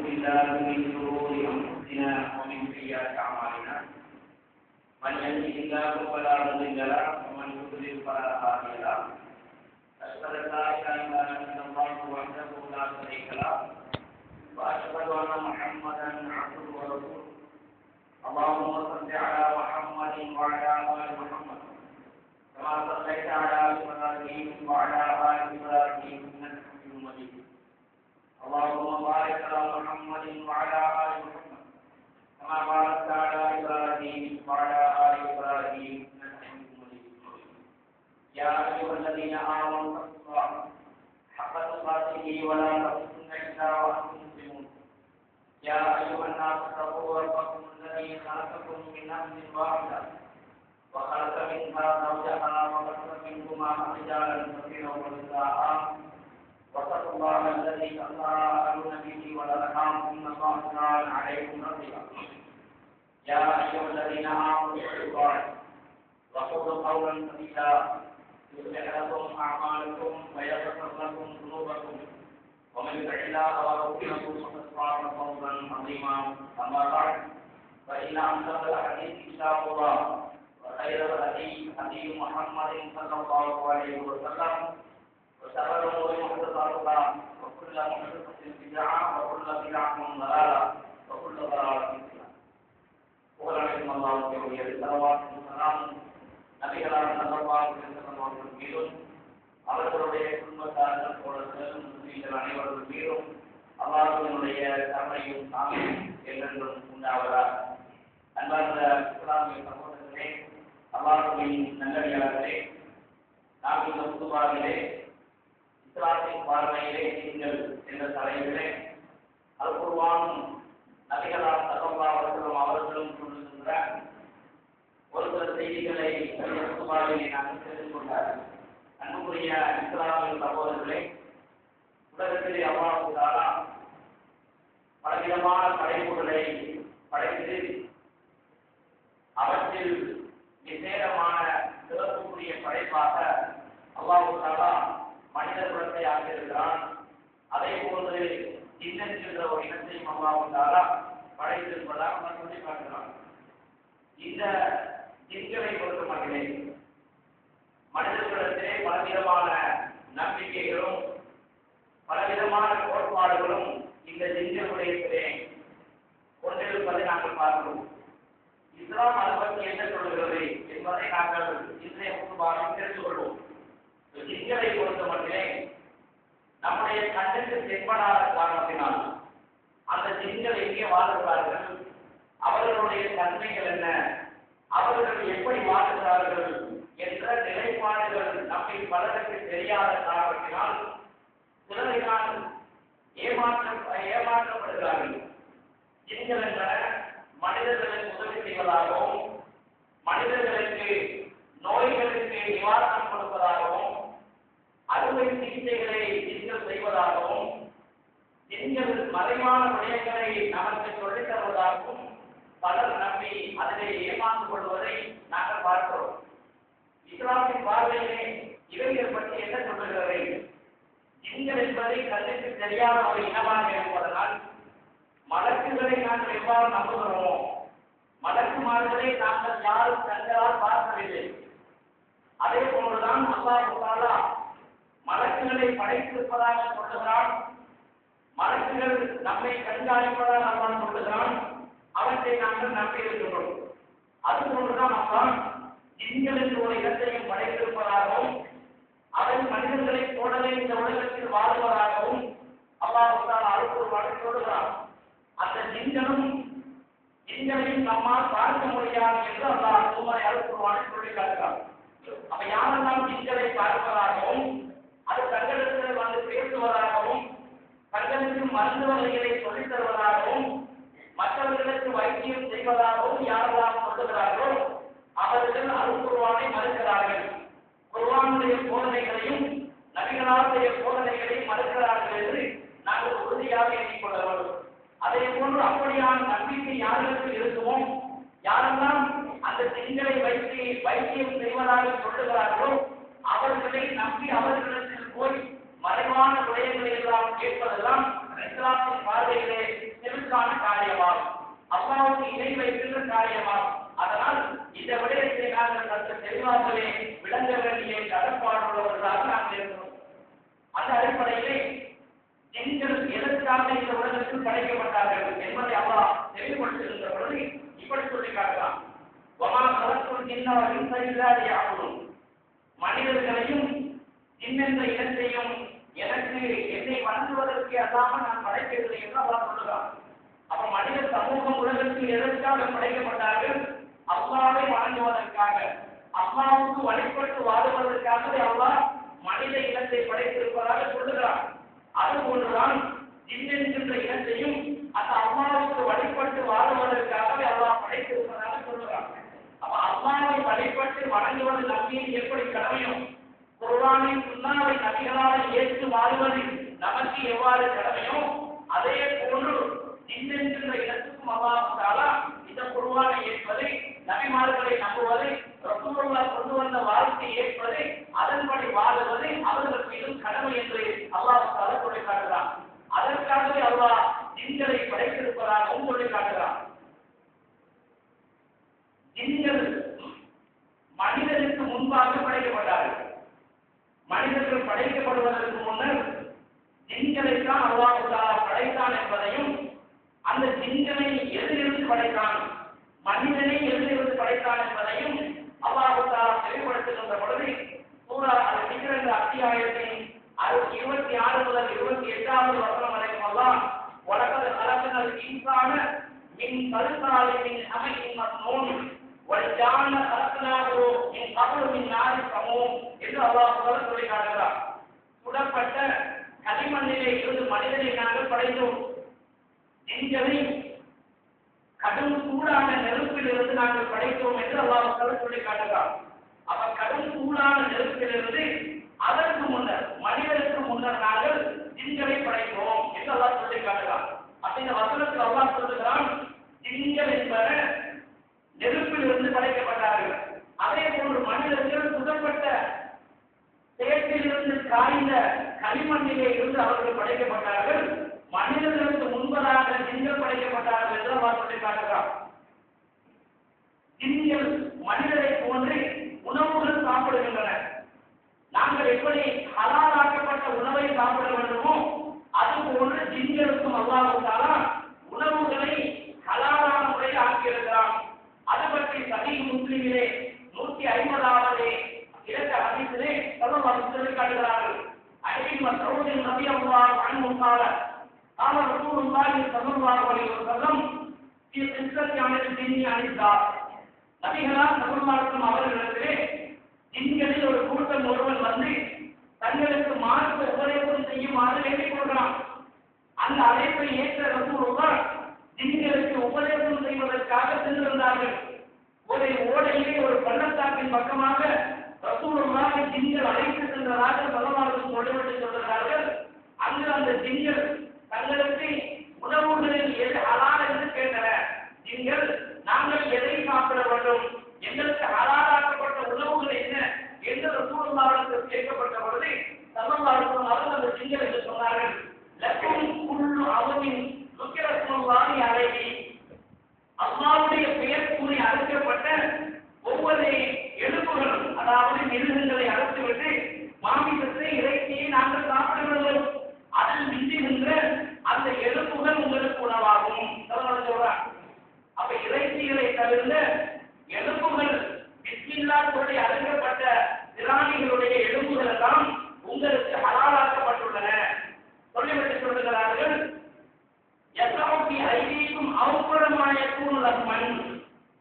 بالله من شرور أنفسنا ومن سيئات أعمالنا من يهده الله فلا مضل له ومن يضلل فلا هادي له أشهد أن لا إله إلا الله وحده لا شريك له وأشهد أن محمدا عبده ورسوله اللهم صل على محمد وعلى آل محمد كما صليت على إبراهيم وعلى آل إبراهيم إنك حميد مجيد اللهم بارك على محمد وعلى آل محمد كما باركت على إبراهيم وعلى آل إبراهيم إنك حميد مجيد يا أيها الذين آمنوا اتقوا الله حق تقاته ولا تموتن إلا وأنتم مسلمون يا أيها الناس اتقوا ربكم الذي خلقكم من نفس واحدة وخلق منها زوجها وبث منهما رجالا كثيرا ونساء واتقوا الله الذي تساءلون به والأرحام إن الله كان عليكم رقيبا يا أيها الذين آمنوا اتقوا الله وقولوا قولا سديدا يصلح لكم أعمالكم ويغفر لكم ذنوبكم ومن يطع الله ورسوله فقد فاز فوزا عظيما أما بعد فإن أصدق الحديث كتاب الله وخير الهدي هدي محمد صلى الله عليه وسلم وشر الأمور محدثاتها وكل محدثة بدعة وكل بدعة ضلالة وكل ضلالة في النار. وعليكم الله وبركاته. الصلوات والسلام நபிகளார் ஸல்லல்லாஹு அலைஹி வஸல்லம் அவர்கள் மீதும் அவர்களுடைய குடும்பத்தார்கள் தோழர்கள் முஸ்லிம்கள் அனைவர்கள் மீதும் அல்லாஹ்வினுடைய கருணையும் சாந்தியும் என்றென்றும் உண்டாவதாக. அன்பார்ந்த இஸ்லாமிய சகோதரர்களே, அல்லாஹ்வின் நல்லடியார்களே, நாம் இந்த புதுவாரிலே இஸ்லாத்தின் பார்வையிலே நீங்கள் என்ற தலைப்பிலே அல் குர்ஆனும் நபிகளார் ஸல்லல்லாஹு அலைஹி வஸல்லம் அவர்களும் சொல்லுகின்ற ஒரு சில செய்திகளை புதுவாரிலே நாங்கள் தெரிந்து கொண்டார். அன்புக்குரிய இஸ்லாமிய சகோதரர்களே, உலகத்திலே அல்லாஹ் தஆலா பலவிதமான படைப்புகளை படைத்து அவற்றில் விசேடமான சிறப்புக்குரிய படைப்பாக அல்லாஹ் தஆலா மனித குலத்தை ஆக்கியிருக்கிறான். அதே போன்று ஜின்னென்ற ஒரு இனத்தையும் அல்லாஹ் தஆலா படைத்திருப்பதாக நாம் சொல்லி பார்க்கிறோம். இந்த ஜின்களை பொறுத்த மட்டிலே மனிதர்களிடத்திலே பலவிதமான நம்பிக்கைகளும் பலவிதமான கோட்பாடுகளும் இந்த ஜின்களுடைய கொண்டிருப்பதை நாங்கள் பார்க்கிறோம். இஸ்லாம் அதை பற்றி என்ன சொல்கிறது என்பதை நாங்கள் இன்றைய முன்பாக தெரிந்து கொள்வோம். ஜின்களை பொறுத்த மட்டிலே நம்முடைய கண்ணுக்கு தென்படாத காரணத்தினால் அந்த ஜின்கள் எங்கே வாழ்கிறார்கள், அவர்களுடைய தன்மைகள் என்ன, அவர்கள் எப்படி வாழ்கிறார்கள் என்ற நிலைப்பாடுகள் நம்மில் பலருக்கு தெரியாத காரணத்தினால் சிலரினால் ஏமாற்றப்படுகிறார்கள். ஜின்கள் என்பன மனிதர்களுக்கு உதவி செய்வதாகவும் மனிதர்களுக்கு நோய்களுக்கு நிவாரணம் கொடுப்பதாகவும் அறுவை சிகிச்சைகளை ஜின்கள் செய்வதாகவும் ஜின்கள் மறைவான விடயங்களை நமக்கு சொல்லித் தருவதாகவும் பலர் நம்பி அதிலே ஏமாந்து கொள்வதை நாங்கள் பார்க்கிறோம். இஸ்லாமின் பார்வையிலே இவைகள் பற்றி என்ன சொல்லுகிறது? ஜின்கள் என்பதை கண்ணுக்கு தெரியாத ஒரு இனமாக இருப்பதனால் மலக்குகளை நாங்கள் எவ்வாறு நம்புகிறோமோ, மலக்குமார்களை நாங்கள் யாரும் கண்களால் பார்க்கவில்லை. அதே போன்றுதான் அல்லாஹ் தஆலா மலக்குகளை படைத்திருப்பதாக சொல்லுகிறான். மலக்குகள் நம்மை கண்காணிப்பதாக அல்லாஹ் சொல்லுகிறான். அவற்றை நாங்கள் நம்பியிருக்கிறோம். அதுபோன்றுதான் அல்லாஹ் ஜின்களுக்கு ஒரு இடத்தையும் படைத்திருப்பதாகவும் அவன் மனிதர்களை போலவே இந்த உலகத்தில் வாழ்வதாகவும் அல்லாஹ் தஆலா அருள்குர்ஆனில் சொல்லுகிறான். அந்த ஜின்களையும் நம்மால் பார்க்க முடியாது என்று அல்லாஹ் தூமரை அருள்குர்ஆனில் சொல்லி காட்டுகிறான். அப்ப யாரெல்லாம் ஜின்களை பார்ப்பதாகவும் அது தங்களிடத்தில் வந்து பேசுவதாகவும் தங்களுக்கு மருந்து வகைகளை சொல்லித் தருவதாகவும் மற்றவர்களுக்கு வைத்தியம் செய்வதாகவும் யாரெல்லாம் சொல்லுகிறார்களோ அவர்கள் அருள்குர்ஆனை மறுக்கிறார்கள். குர்ஆனுடைய போதனைகளையும் நபிகளாருடைய போதனைகளையும் மறுக்கிறார்கள் என்று நாங்கள் உறுதியாக எண்ணிக்கொள்ள வேண்டும். அதே போன்று அப்படியான நம்பிக்கை யாருக்கு இருக்குமோ, யாரெல்லாம் அந்த ஜின்களை வைத்து வைத்தியம் செய்வதாக சொல்லுகிறார்களோ அவர்களை நம்பி அவர்களிடத்தில் போய் மறைவான விடயங்களை எல்லாம் கேட்பதெல்லாம் இஸ்லாமின் பார்வையிலே அல்லாஹ்வுக்கு இணை வைக்கின்ற காரியமாகும். அதனால் இந்த விடயத்தை நாங்கள் சற்று தெளிவாகவே விளங்க வேண்டிய கடப்பாடுள்ளவர்களாக நாங்கள் இருக்கிறோம். அந்த அடிப்படையிலே ஜின்கள் எதற்காக இந்த உலகத்தில் படைக்கப்பட்டார்கள் என்பதை அல்லாஹ் தெளிவுபடுத்துகின்ற பொழுது இப்படி சொல்லி காட்டலாம். மனிதர்களையும் ஜின் இனத்தையும் எனக்கு என்னை வணங்குவதற்கு அல்லாமல் நான் படைக்கவில்லை என்று அல்லாஹ் சொல்லுகிறான். அப்ப மனித சமூகம் உலகத்தில் எதற்காக படைக்கப்பட்டார்கள்? அல்லாஹ்வை வணங்குவதற்காக, அல்லாஹ்வுக்கு வழிபட்டு வாழுவதற்காகவே அல்லாஹ் மனித இனத்தை படைத்திருப்பதாக சொல்லுகிறான். அதுபோன்றுதான் ஜின் என்கின்ற இனத்தையும் அந்த அல்லாஹ்வுக்கு வழிபட்டு வாழுவதற்காகவே அல்லாஹ் படைத்திருப்பதாக சொல்லுகிறான். அப்ப அல்லாஹ்வை வழிபட்டு வணங்குவது நபியின் எப்படி கடமையும், குர்ஆனின் சுன்னாவை நபிகளால் ஏற்று வாழ்வது நமக்கு எவ்வாறு கடமையோ, அதே போன்று ஜின் என்கின்ற இனத்துக்கும் அல்லாஹ் தஆலா இந்த குர்ஆனை ஏற்பது, நபிமார்களை நம்புவது, ரசூலுல்லாஹ் கொண்டு வந்த வாழ்க்கையை ஏற்பது, அதன்படி வாழுவது அவர்களுக்கு மீதும் கடமை என்று அல்லாஹ் தஆலா சொல்லி காட்டுகிறான். அதற்காகவே அல்லாஹ் ஜின்களை படைத்திருப்பதாகவும் சொல்லி காட்டுகிறான். ஜின்கள் மனிதனுக்கு முன்பாக படைக்கப்பட்டார்கள். மனிதர்கள் படைக்கப்படுவதற்கு முன்னர் ஜின்களைத்தான் அல்லாஹ் தஆலா படைத்தான் என்பதையும், அந்த ஜின்களை எதிலிருந்து படைத்தான், மனிதனை எதிலிருந்து படைத்தான் என்பதையும் அல்லாஹ் தஆலா தெளிவுபடுத்துகின்ற பொழுது சூரா அல்-ஹிஜ்ர் என்ற அத்தியாயத்தின் 26 முதல் 28வது வசனம் வரைக்கும் அல்லாஹ் வலகத் கலக்னல் இன்சான மின் சல்சாலின் ஹமீன் மஸ்னூன் வல்ஜான்ன கலக்னாஹு மின் கப்லு மின் நாரி ஸமூம் என்று அல்லாஹ் சொல்லி காட்டுகிறார். சுடப்பட்ட களிமண்ணிலே இருந்து மனிதனை நாங்கள் படைத்தோம். ஜின்களை கடும் சூடான நெருப்பில் இருந்து நாங்கள் படைத்தோம் என்று அல்லாஹ் சொல்லி காட்டுகிறார். அப்ப கடும் சூடான நெருப்பிலிருந்து அதற்கு முன்னர், மனிதனுக்கு முன்னர் நாங்கள் ஜின்களை படைத்தோம் என்று அல்லாஹ் சொல்லி காட்டுகிறார். அப்ப இந்த வசனத்தில் அல்லாஹ் சொல்லுகிறான், ஜின்கள் என்பன நெருப்பில் இருந்து படைக்கப்பட்டார்கள். அதே போன்று மனிதர்கள் சுடப்பட்ட சேற்றிலிருந்து காய்ந்த களிமண்ணிலே இருந்து அவர்கள் படைக்கப்பட்டார்கள். மனிதர்களுக்கு முன்பதாக ஜின்கள் படைக்கப்பட்டார்கள் என்று அல்லாஹ் சொல்லி காட்டுகிறார். ஜின்கள் மனிதரை போன்று உணவுகள் சாப்பிடுகின்றன. நாங்கள் எப்படி ஹலாலாக்கப்பட்ட உணவை சாப்பிட வேண்டுமோ அதுபோன்று ஜின்களுக்கும் அல்லாஹ் தஆலா உணவுகளை ஹலாலான முறையில் ஆக்கியிருக்கிறான். அது பற்றி சஹீஹ் முஸ்லிமிலே 150வது இலக்க ஹதீஸிலே ஸல்லல்லாஹு அலைஹி வஸல்லம் காட்டுகிறார்கள். அலி மஸ்ஊத் ரலியல்லாஹு அன்ஹு قال قال رسول الله صلى الله عليه وسلم في قصة عن الجن عن الدار. நபிகளார் ஸல்லல்லாஹு அலைஹி வஸல்லம் அவர்களிடத்திலே ஜின்களில் ஒரு கூட்டம் ஒருவன் வந்து தங்களுக்கு மார்க்க உபதேசம் செய்யுமாறு வேண்டிக் கொள்கிறான். அந்த அழைப்பை ஏற்ற ரசூலுல்லாஹ் ஜின்களுக்கு உபதேசம் செய்வதற்காக சென்றிருந்தார்கள். ஒரு ஓடையிலே ஒரு பள்ளத்தாக்கின் பக்கமாக ரசூலுல்லாஹ் ஜின்கள் அழைத்து சென்றதாக ஸல்லல்லாஹு சொல்லிவிட்டு சொல்கிறார்கள். அங்கு அந்த ஜின்கள் தங்களுக்கு உணவுகளில் எது ஹலால் என்று கேட்டன. ஜின்கள் நாங்கள் எதை சாப்பிட வேண்டும், எங்களுக்கு ஹலாலாக்கப்பட்ட உணவுகள் என்ன என்று ரசூலுல்லாஹ்விடம் கேட்கப்பட்ட பொழுது ஸல்லல்லாஹு அலைஹி வஸல்லம் அவர்கள் அந்த ஜின்களுக்கு சொன்னார்கள், லக்கும் குல்லு அவ்வின் ذكر اسم الله عليه. அல்லாஹ்வுடைய பெயர் கூறி அழைக்கப்பட்ட ஒவ்வொரு எலும்புகளும், அதாவது மிருகங்களை அழைத்துவிட்டு மாமிசத்தை இறைச்சியை நாங்கள் சாப்பிட வேண்டும். அதில் மிஞ்சுகின்ற அந்த எலும்புகள் உங்களுக்கு உணவாகும் சொல்றார். அப்ப இறைச்சிகளை தவிர்ந்த எலும்புகள் பிஸ்மில்லாஹ் சொல்லி அழைக்கப்பட்ட பிராணிகளுடைய எலும்புகள் எல்லாம் உங்களுக்கு ஹலாலாக்கப்பட்டுள்ளன சொல்லிவிட்டு சொல்லுகிறார்கள்.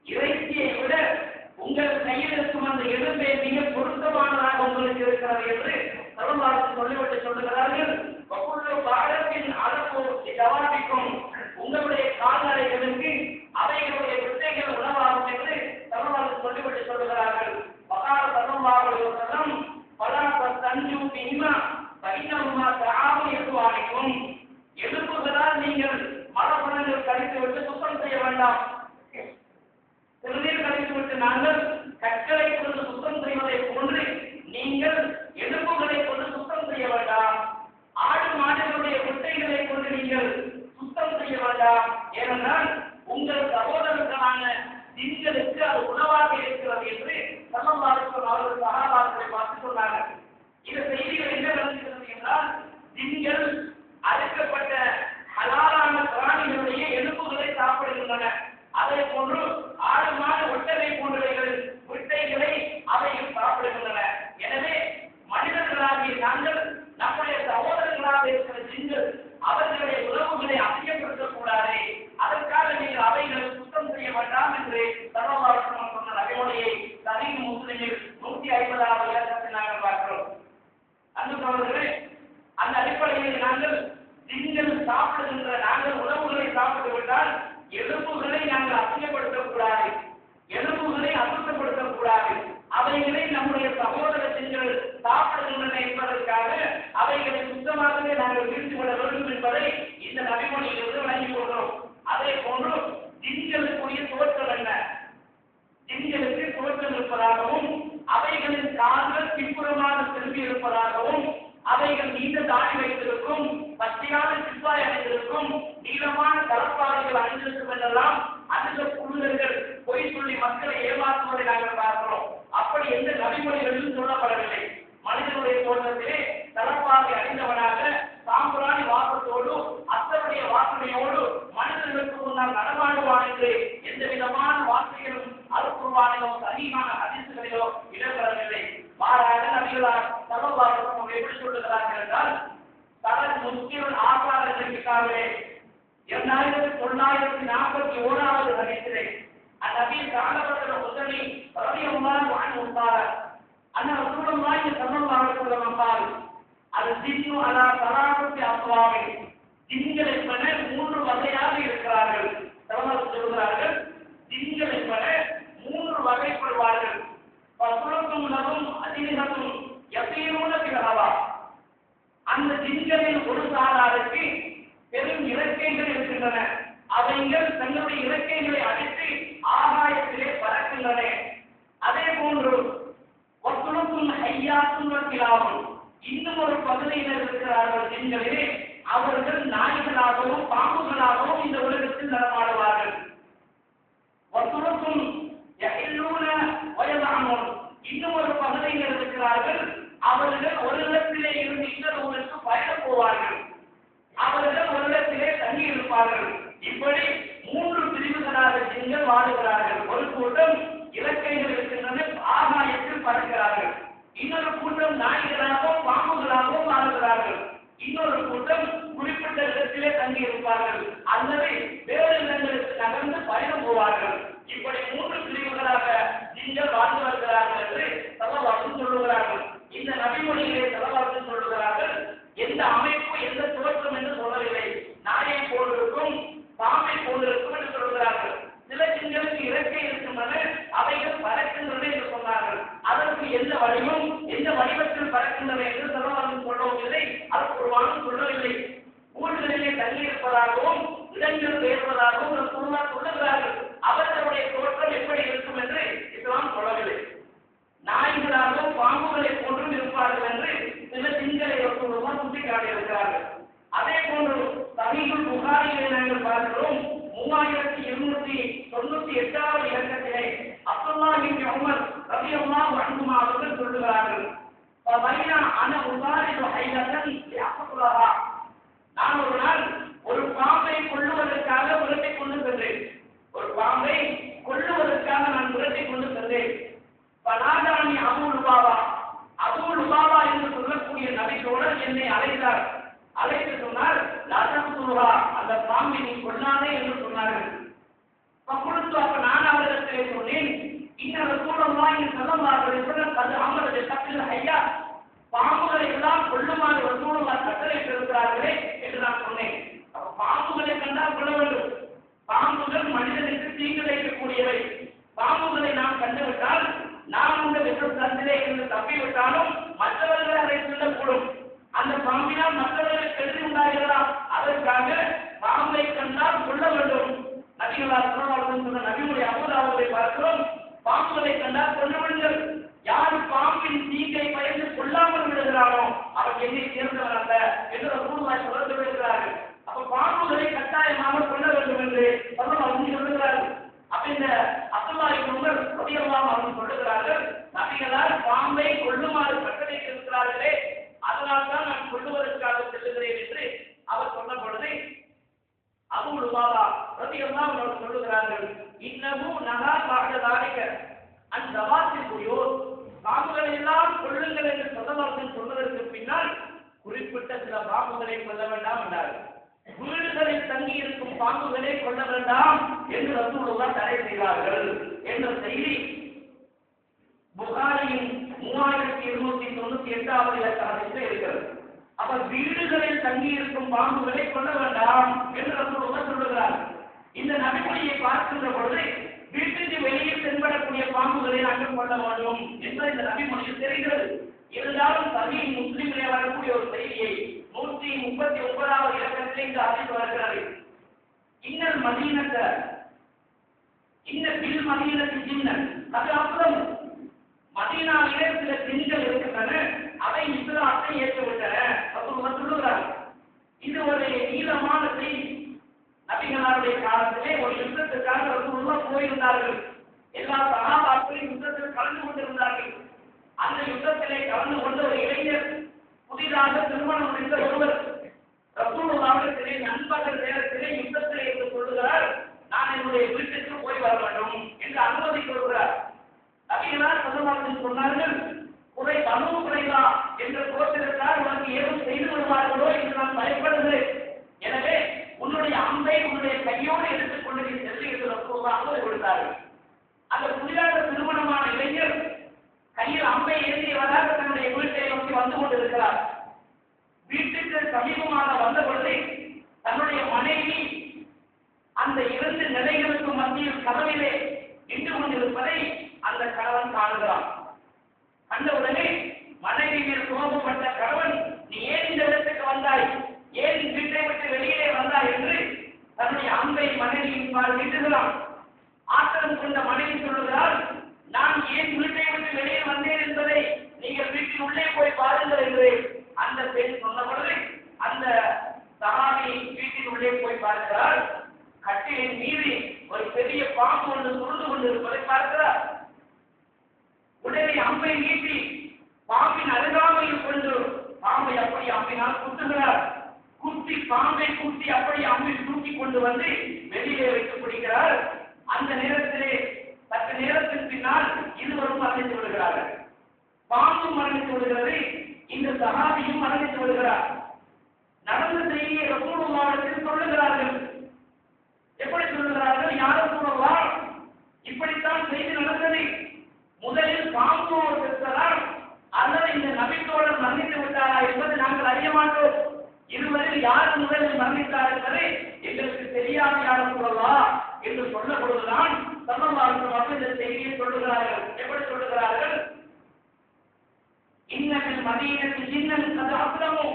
இறைச்சியை விட உங்கள் கையில் இருக்கும் அந்த எலும்பே மிக பொருத்தமானதாக உங்களுக்கு இருக்கிறது என்று ஸல்லல்லாஹு சொல்லிவிட்டு சொல்லுகிறார்கள். அளவு உங்களுடைய கால்நடைகளுக்கு அவைகளுடைய வித்தைகள் உணவாகும் என்று ஸல்லல்லாஹு சொல்லிவிட்டு சொல்லுகிறார்கள். ஸல்லல்லாஹு அலைஹி வஸல்லம் பலா தன்ஜு பிஹிமா பைனஹுமா தஆவு யதுவானிக்கும். எலும்புகளால் நீங்கள் மரபணங்கள் கழித்துவிட்டு சுத்தம் செய்ய வேண்டாம். சிறுநீர் கழித்துவிட்டு நாங்கள் கற்களை கொண்டு சுத்தம் செய்வதை போன்று நீங்கள் எலும்புகளை கொண்டு சுத்தம் செய்ய வேண்டாம். ஆடு மாடுகளுடைய முட்டைகளை கொண்டு நீங்கள் சுத்தம் செய்ய வேண்டாம். ஏனென்றால் உங்கள் சகோதரர்கள் ஜின்களுக்கு அது உணவாக இருக்கிறது என்று ஸல்லல்லாஹு அலைஹி வஸல்லம் அவர்கள் சஹாபாக்களை பார்த்து சொன்னாங்க. இந்த செய்திகள் என்ன விளங்குகிறது என்றால், ஜின்கள் அறுக்கப்பட்ட ஹலாலான பிராணிகளுடைய எலும்புகளை சாப்பிடுகின்றன. அதே போன்று ஆடு மாடு ஒட்டகை போன்றவைகள் முட்டைகளை அவையும் சாப்பிடுகின்றன. எனவே மனிதர்களாகிய நாங்கள் நம்முடைய சகோதரர்களாக இருக்கிற ஜின்கள் அவர்களுடைய உறவுகளை அசியப்படுத்தக்கூடாது, அதற்காக நீங்கள் அவைகளை சுத்தம் செய்ய வேண்டாம் என்று ஸல்லல்லாஹு அலைஹி வஸல்லம் சொன்ன நபிமொழியை சஹீஹ் முஸ்லிமில் 150வது இலக்கத்தில் நாங்கள் பார்க்கிறோம். அன்புள்ளவர்களே, அந்த அடிப்படையில் நாங்கள் ஜின்கள் சாப்பிடுகின்ற நாங்கள் உணவுகளை சாப்பிட்டு விட்டால் எலும்புகளை நாங்கள் அசிங்கப்படுத்தக்கூடாது, எலும்புகளை அசுத்தப்படுத்தக்கூடாது. அவைகளை நம்முடைய சகோதர ஜின்கள் சாப்பிடுகின்றன என்பதற்காக அவைகளை சுத்தமாகவே நாங்கள் வீழ்த்திவிட வேண்டும் என்பதை இந்த நபிமொழியிலிருந்து விளங்கிக் கொள்கிறோம். அதே போன்று ஜின்களுக்குரிய தோற்றம் என்ன? ஜின்களுக்கு தோற்றம் இருப்பதாகவும் அவைகளின் கால்கள் பின்புறமாக திரும்பி இருப்பதாகவும் அவைகள் நீண்ட தாடி வைத்திருக்கும், பச்சையான சிப்பாய் அணிந்திருக்கும், நீளமான தலப்பாறைகள் அணிந்திருக்கும் என்றெல்லாம் அந்த குழுதர்கள் பொய் சொல்லி மக்களை ஏமாற்றுவதை நாங்கள் பார்க்கிறோம். அப்படி எந்த நபிமொழிகளிலும் சொல்லப்படவில்லை. மனிதனுடைய தோற்றத்திலே தலப்பாறை அணிந்தவனாக சாம்பிராணி வாசத்தோடு அத்தனுடைய வாசனையோடு மனிதர்களுக்கு முன்னால் நடமாடுவான் என்று எந்த விதமான வார்த்தைகளும் அருக்குர்ஆனிலோ சஹீஹான ஹதீஸ்களிலோ இடம்பெறவில்லை. மாறாக நபிகளார் ஸல்லல்லாஹு அலைஹி வஸல்லம் எப்படி சொல்லுகிறார்கள் என்றால், தனது முஸ்லிம் ஆசார கிதாபிலே 2941வது ஹதீஸிலே அந்நபி ஸல்லல்லாஹு அலைஹி ரலியல்லாஹு அன்ஹு قال أن رسول الله صلى الله عليه وسلم قال الجن على ثلاثة أصناف. ஜின்கள் என்பன 3 வகையாக இருக்கிறார்கள். சொல்கிறார்கள், ஜின்கள் என்பன 3 வகைப்படுவார்கள். பசுரத்தும் லகும் அதிகத்தும் யசீரூன பிலஹவா. அந்த ஜின்களில் ஒரு சாராருக்கு பெரும் இறக்கைகள் இருக்கின்றன. அவைகள் தங்களுடைய இறக்கைகளை அடித்து ஆகாயத்திலே பறக்கின்றன. அதே போன்று வசுரத்தும் ஹையாத்தும் கிலாவும், இன்னும் ஒரு பகுதியினர் இருக்கிறார்கள் ஜின்களிலே, அவர்கள் நாய்களாகவும் பாம்புகளாகவும் இந்த உலகத்தில் நடமாடுவார்கள். வசுரத்தும் யஹில்லூன வயதானோன், இன்னும் ஒரு பகுதியினர் இருக்கிறார்கள், அவர்கள் ஒரு இடத்திலே இருந்து இன்னொரு ஊருக்கு பயணம் போவார்கள். அவர்கள் ஒரு இடத்திலே தங்கி இருப்பார்கள். இப்படி 3 பிரிவுகளாக ஜின்கள் வாழுகிறார்கள். ஒரு கூட்டம் இலக்கைகள் இருக்கின்றன, ஆகாயத்தில் பறக்கிறார்கள். இன்னொரு கூட்டம் நாய்களாகவும் பாம்புகளாகவும் வாழுகிறார்கள். இன்னொரு கூட்டம் குறிப்பிட்ட இடத்திலே தங்கி இருப்பார்கள் அல்லது வேறு இடங்களுக்கு நகர்ந்து பயணம் போவார்கள். இப்படி 3 பிரிவுகளாக ஜின்கள் வாழ்ந்து வருகிறார்கள் என்று ஸல்லல்லாஹு சொல்லுகிறார்கள். இந்த நபிமொழியிலே ஸல்லல்லாஹு சொல்லுகிறார்கள், எந்த அமைப்பு எந்த தோற்றம் என்று சொல்லவில்லை. நாயை போன்றிருக்கும், பாம்பை போன்றிருக்கும் என்று சொல்கிறார்கள். சில ஜின்களுக்கு இறக்கை இருக்கின்றன, அவைகள் பறக்கின்றன என்று சொன்னார்கள். அதற்கு எந்த வடிவம் எந்த வடிவத்தில் பறக்கின்றன என்று ஸல்லல்லாஹு சொல்லவில்லை, அது குர்ஆனும் சொல்லவில்லை. ஊர்களிலே தங்கி இருப்பதாகவும் இடங்கள் பெயர்வதாகவும் ரசூலுல்லாஹ் சொல்லுகிறார்கள். அவர்களுடைய தோற்றம் எப்படி இருக்கும் என்று இஸ்லாம் சொல்லவில்லை. நாய்களாகவும் பாம்புகளை போன்றும் இருப்பார்கள் என்று சில ஜின்களை ரசூலுல்லாஹ் சுட்டிக்காட்டியிருக்கிறார்கள். அதே போன்று சஹீஹுல் புகாரியிலே நாங்கள் பார்க்கிறோம், 3298வது இலக்கத்திலே அப்துல்லாஹ் இப்னு உமர் ரலியல்லாஹு அன்ஹுமா அவர்கள் சொல்லுகிறார்கள், ஃபபைனா அன உசாரிது ஹைலத்தன் யஅகுலஹா. நான் ஒரு நாள் ஒரு பாம்பை கொல்லுவதற்காக விரட்டிக் கொண்டு சென்றேன். ஒரு பாம்பை கொல்லுவதற்காக நான் விரட்டிக் கொண்டு சென்றேன். பனாதானி அபூ லுபாபா, அபூ லுபாபா என்று சொல்லக்கூடிய நபித்தோழர் என்னை அழைத்தார். அழைத்து சொன்னார், லதகுலுஹா, அந்த பாம்பை நீ கொல்லாதே என்று சொன்னார்கள். அப்பொழுது அப்ப நான் அவரிடத்திலே சொன்னேன், இன்ன ரசூலுல்லாஹி ஸல்லல்லாஹு அலைஹி வஸல்லம் கது அமர பிகத்ல் ஹய்யா, பாம்புகளை எல்லாம் கொல்லுமாறு ரசூலுல்லாஹ் கட்டளையிட்டிருக்கிறார்களே என்று நான் சொன்னேன். அப்ப பாம்புகளை கண்டால் கொள்ள வேண்டும். பாம்புகள் மனிதனுக்கு தீங்கு விளைவிக்கக்கூடியவை. பாம்புகளை நாம் கண்டுவிட்டால் நாம் இந்த விஷத்திலே இருந்து தப்பிவிட்டாலும் மற்றவர்கள் அதை சொல்லக்கூடும். அந்த பாம்பினால் மற்றவர்களுக்கு கெடுதி உண்டாகிறதா? அதற்காக பாம்பை கண்டால் கொள்ள வேண்டும். நபிகளார் ஸல்லல்லாஹு சொன்ன நபியுடைய அபூதாவுதை பார்க்கிறோம், பாம்புகளை கண்டால் கொல்லுங்கள். யார் பாம்பின் தீங்கை பயந்து கொள்ளாமல் விடுகிறானோ அவன் என்னை சேர்ந்தவன் அல்ல என்று ரசூலுல்லாஹ் சொல்லுகிறார்கள். அப்ப பாம்புகளை கட்டாயமாக கொள்ள வேண்டும் என்று ஸல்லல்லாஹு சொல்லுகிறார்கள். அப்ப இந்த ரலியல்லாஹு அன்ஹு சொல்லுகிறார்கள், இன்னஹு நஹா பஅத ذلك அன் தவாத்தில் புயூர், பாம்புகளை எல்லாம் கொள்ளுங்கள் என்று சொல்லவர்கள் சொன்னதற்கு பின்னால் குறிப்பிட்ட சில பாம்புகளை கொல்ல வேண்டாம் என்றார்கள். வீடுகளில் தங்கி இருக்கும் பாம்புகளை கொல்ல வேண்டாம் என்று ரசூலுல்லாஹ் தடை செய்தார்கள் என்ற செய்தி புகாரியின் 3298வது இலக்கணத்தில் இருக்கிறது. அப்ப வீடுகளில் தங்கி இருக்கும் பாம்புகளை கொல்ல வேண்டாம் என்று ரசூலுல்லாஹ் சொல்லுகிறார். இந்த நபிமொழியை பார்க்கின்ற பொழுது வீட்டுக்கு வெளியில் தென்படக்கூடிய பாம்புகளை நாங்கள் கொள்ள வேண்டும் என்று இந்த நபிமொழியில் தெரிகிறது. இருந்தாலும் சஹீஹ் முஸ்லிமிலே வரக்கூடிய ஒரு செய்தியை 139வது இலக்கத்தில் இந்த ஹதீஸ் வருகிறது. இன்னல் மதீனத இன்ன பில் மதீனத்தி ஜின்னன், அது அப்புறம் மதீனாவிலே சில ஜின்கள் இருக்கின்றன, அவை இஸ்லாத்தை ஏற்றுவிட்டன ரசூலுல்லாஹ் சொல்லுகிறார். இது ஒரு நீளமான செய்தி. நபிகளாருடைய காலத்திலே ஒரு யுத்தத்துக்காக ரசூலுல்லாஹ் போயிருந்தார்கள். எல்லா சஹாபாக்களும் யுத்தத்தில் கலந்து கொண்டிருந்தார்கள். அந்த யுத்தத்திலே கலந்து கொண்ட ஒரு இளைஞர், புதிதாக திருமணம் முடிந்த ஒருவர், ரசூலுல்லாஹ்விடத்திலே நண்பர்கள் நேரத்திலே யுத்தத்திலே என்று சொல்லுகிறார், நான் என்னுடைய வீட்டுக்கு போய் வர வேண்டும் என்று அனுமதி கொடுக்கிறார். நபிகளார் ஸல்லல்லாஹு சொன்னார்கள், பனூ குறைலா என்ற கோத்திரத்தார் உனக்கு ஏதும் செய்து விடுவார்களோ என்று நான் பயப்படுகிறேன். எனவே உன்னுடைய அம்பை உன்னுடைய கையோடு எடுத்துக்கொண்டு நீ சென்று என்று ரசூலுல்லாஹ் அனுமதி கொடுத்தார்கள். அந்த புதிதாக திருமணமான இளைஞர் கையில் அம்பை ஏந்தியவராக தன்னுடைய வீட்டை நோக்கி வந்து கொண்டிருக்கிறார். வீட்டுக்கு சமீபமாக வந்த பொழுது தன்னுடைய மனைவி அந்த இரண்டு நிலைகளுக்கு மத்தியில் கதவிலே நின்று கொண்டிருப்பதை அந்த கணவன் காணுகிறான். கண்டவுடனே மனைவி மீது கோபப்பட்ட கணவன், நீ ஏன் இந்த இடத்துக்கு வந்தாய், ஏன் வீட்டை விட்டு வெளியிலே வந்தாய் என்று தன்னுடைய அம்பை மனைவியின் பால் நீட்டுகிறான். ஆத்திரம் கொண்ட மனைவி சொல்லுகிறார், நான் ஏன் வீட்டை விட்டு வெளியே வந்தேன் என்பதை நீங்கள் வீட்டில் உள்ளே போய் பாருங்கள் என்று அந்த பெண் சொன்ன பொழுது அந்த சஹாபி வீட்டின் உள்ளே போய் பார்க்கிறார். கட்டிலின் மீது ஒரு பெரிய பாம்பு ஒன்று சுருண்டு கொண்டிருப்பதை பார்க்கிறார். உடனே அம்பை நீட்டி பாம்பின் அருகாமையில் கொண்டு பாம்பை அப்படி அம்பினால் குத்துகிறார். குத்தி பாம்பை குத்தி அப்படி அம்பில் தூக்கி கொண்டு வந்து வெளியே வைத்து பிடிக்கிறார். அந்த நேரத்திலே சற்று நேரத்திற்கு பின்னால் இருவரும் மரணித்து விடுகிறார்கள். பாம்பும் மரணித்து விடுகிறது, இந்த சஹாபியும் மரணித்து விடுகிறார். நடந்த செய்தியை ரசூலுல்லாஹ்விடத்தில் சொல்லுகிறார்கள். எப்படி சொல்லுகிறார்கள்? யா ரசூலல்லாஹ், இப்படித்தான் செய்தி நடந்தது. முதலில் பாம்பு செத்ததா அல்லது இந்த நபித்தோழர் மரணித்து விட்டாரா என்பது நாங்கள் அறிய மாட்டோம். இருவரில் யார் முதலில் மரணித்தார் என்பதை எங்களுக்கு தெரியாது யா ரசூலல்லாஹ் என்று சொன்ன பொழுதுதான் ஸல்லல்லாஹு அலைஹி வஸல்லம் இந்த செய்தியை சொல்லுகிறார்கள். எப்படி சொல்லுகிறார்கள்? இன்னமில் மதீனத்தி ஜின்னன் கத் அஸ்லமு,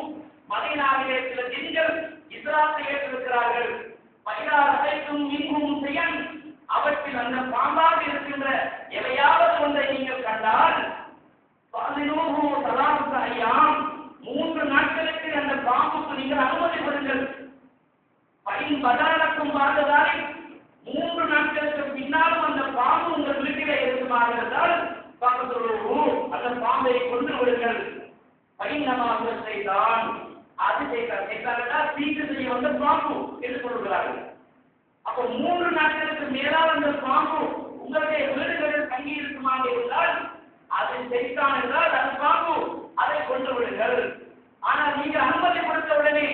மதீனாவிலே சில ஜின்கள் இஸ்லாத்தை ஏற்றிருக்கிறார்கள். பைதா ரஸைத்தும் மின்ஹும் ஷைஅன், அவற்றில் அந்த பாம்பாக இருக்கின்ற எதையாவது ஒன்றை நீங்கள் கண்டால் ஃபஅலினூஹு ஸலாஸத அய்யாம், 3 நாட்களுக்கு அந்த பாம்புக்கு நீங்கள் அனுமதி கொடுங்கள். பைன் பதாலக்கும் பார்த்ததால் 3 நாட்களுக்கு பின்னாலும் அந்த பாம்பு உங்கள் வீட்டிலே இருக்குமாக இருந்தால் அந்த பாம்பை கொண்டு விடுங்கள். பைனமாக செய்தான், அது செய்தால் தீட்டு செய்ய வந்த பாம்பு என்று சொல்லுகிறார்கள். அப்போ 3 நாட்களுக்கு மேலால் அந்த பாம்பு உங்களுடைய வீடுகளில் தங்கி இருக்குமாக இருந்தால் அது செய்தான் என்றால் அது பாம்பு, அதை கொண்டு விடுங்கள். ஆனால் நீங்கள் அனுமதி கொடுத்த உடனே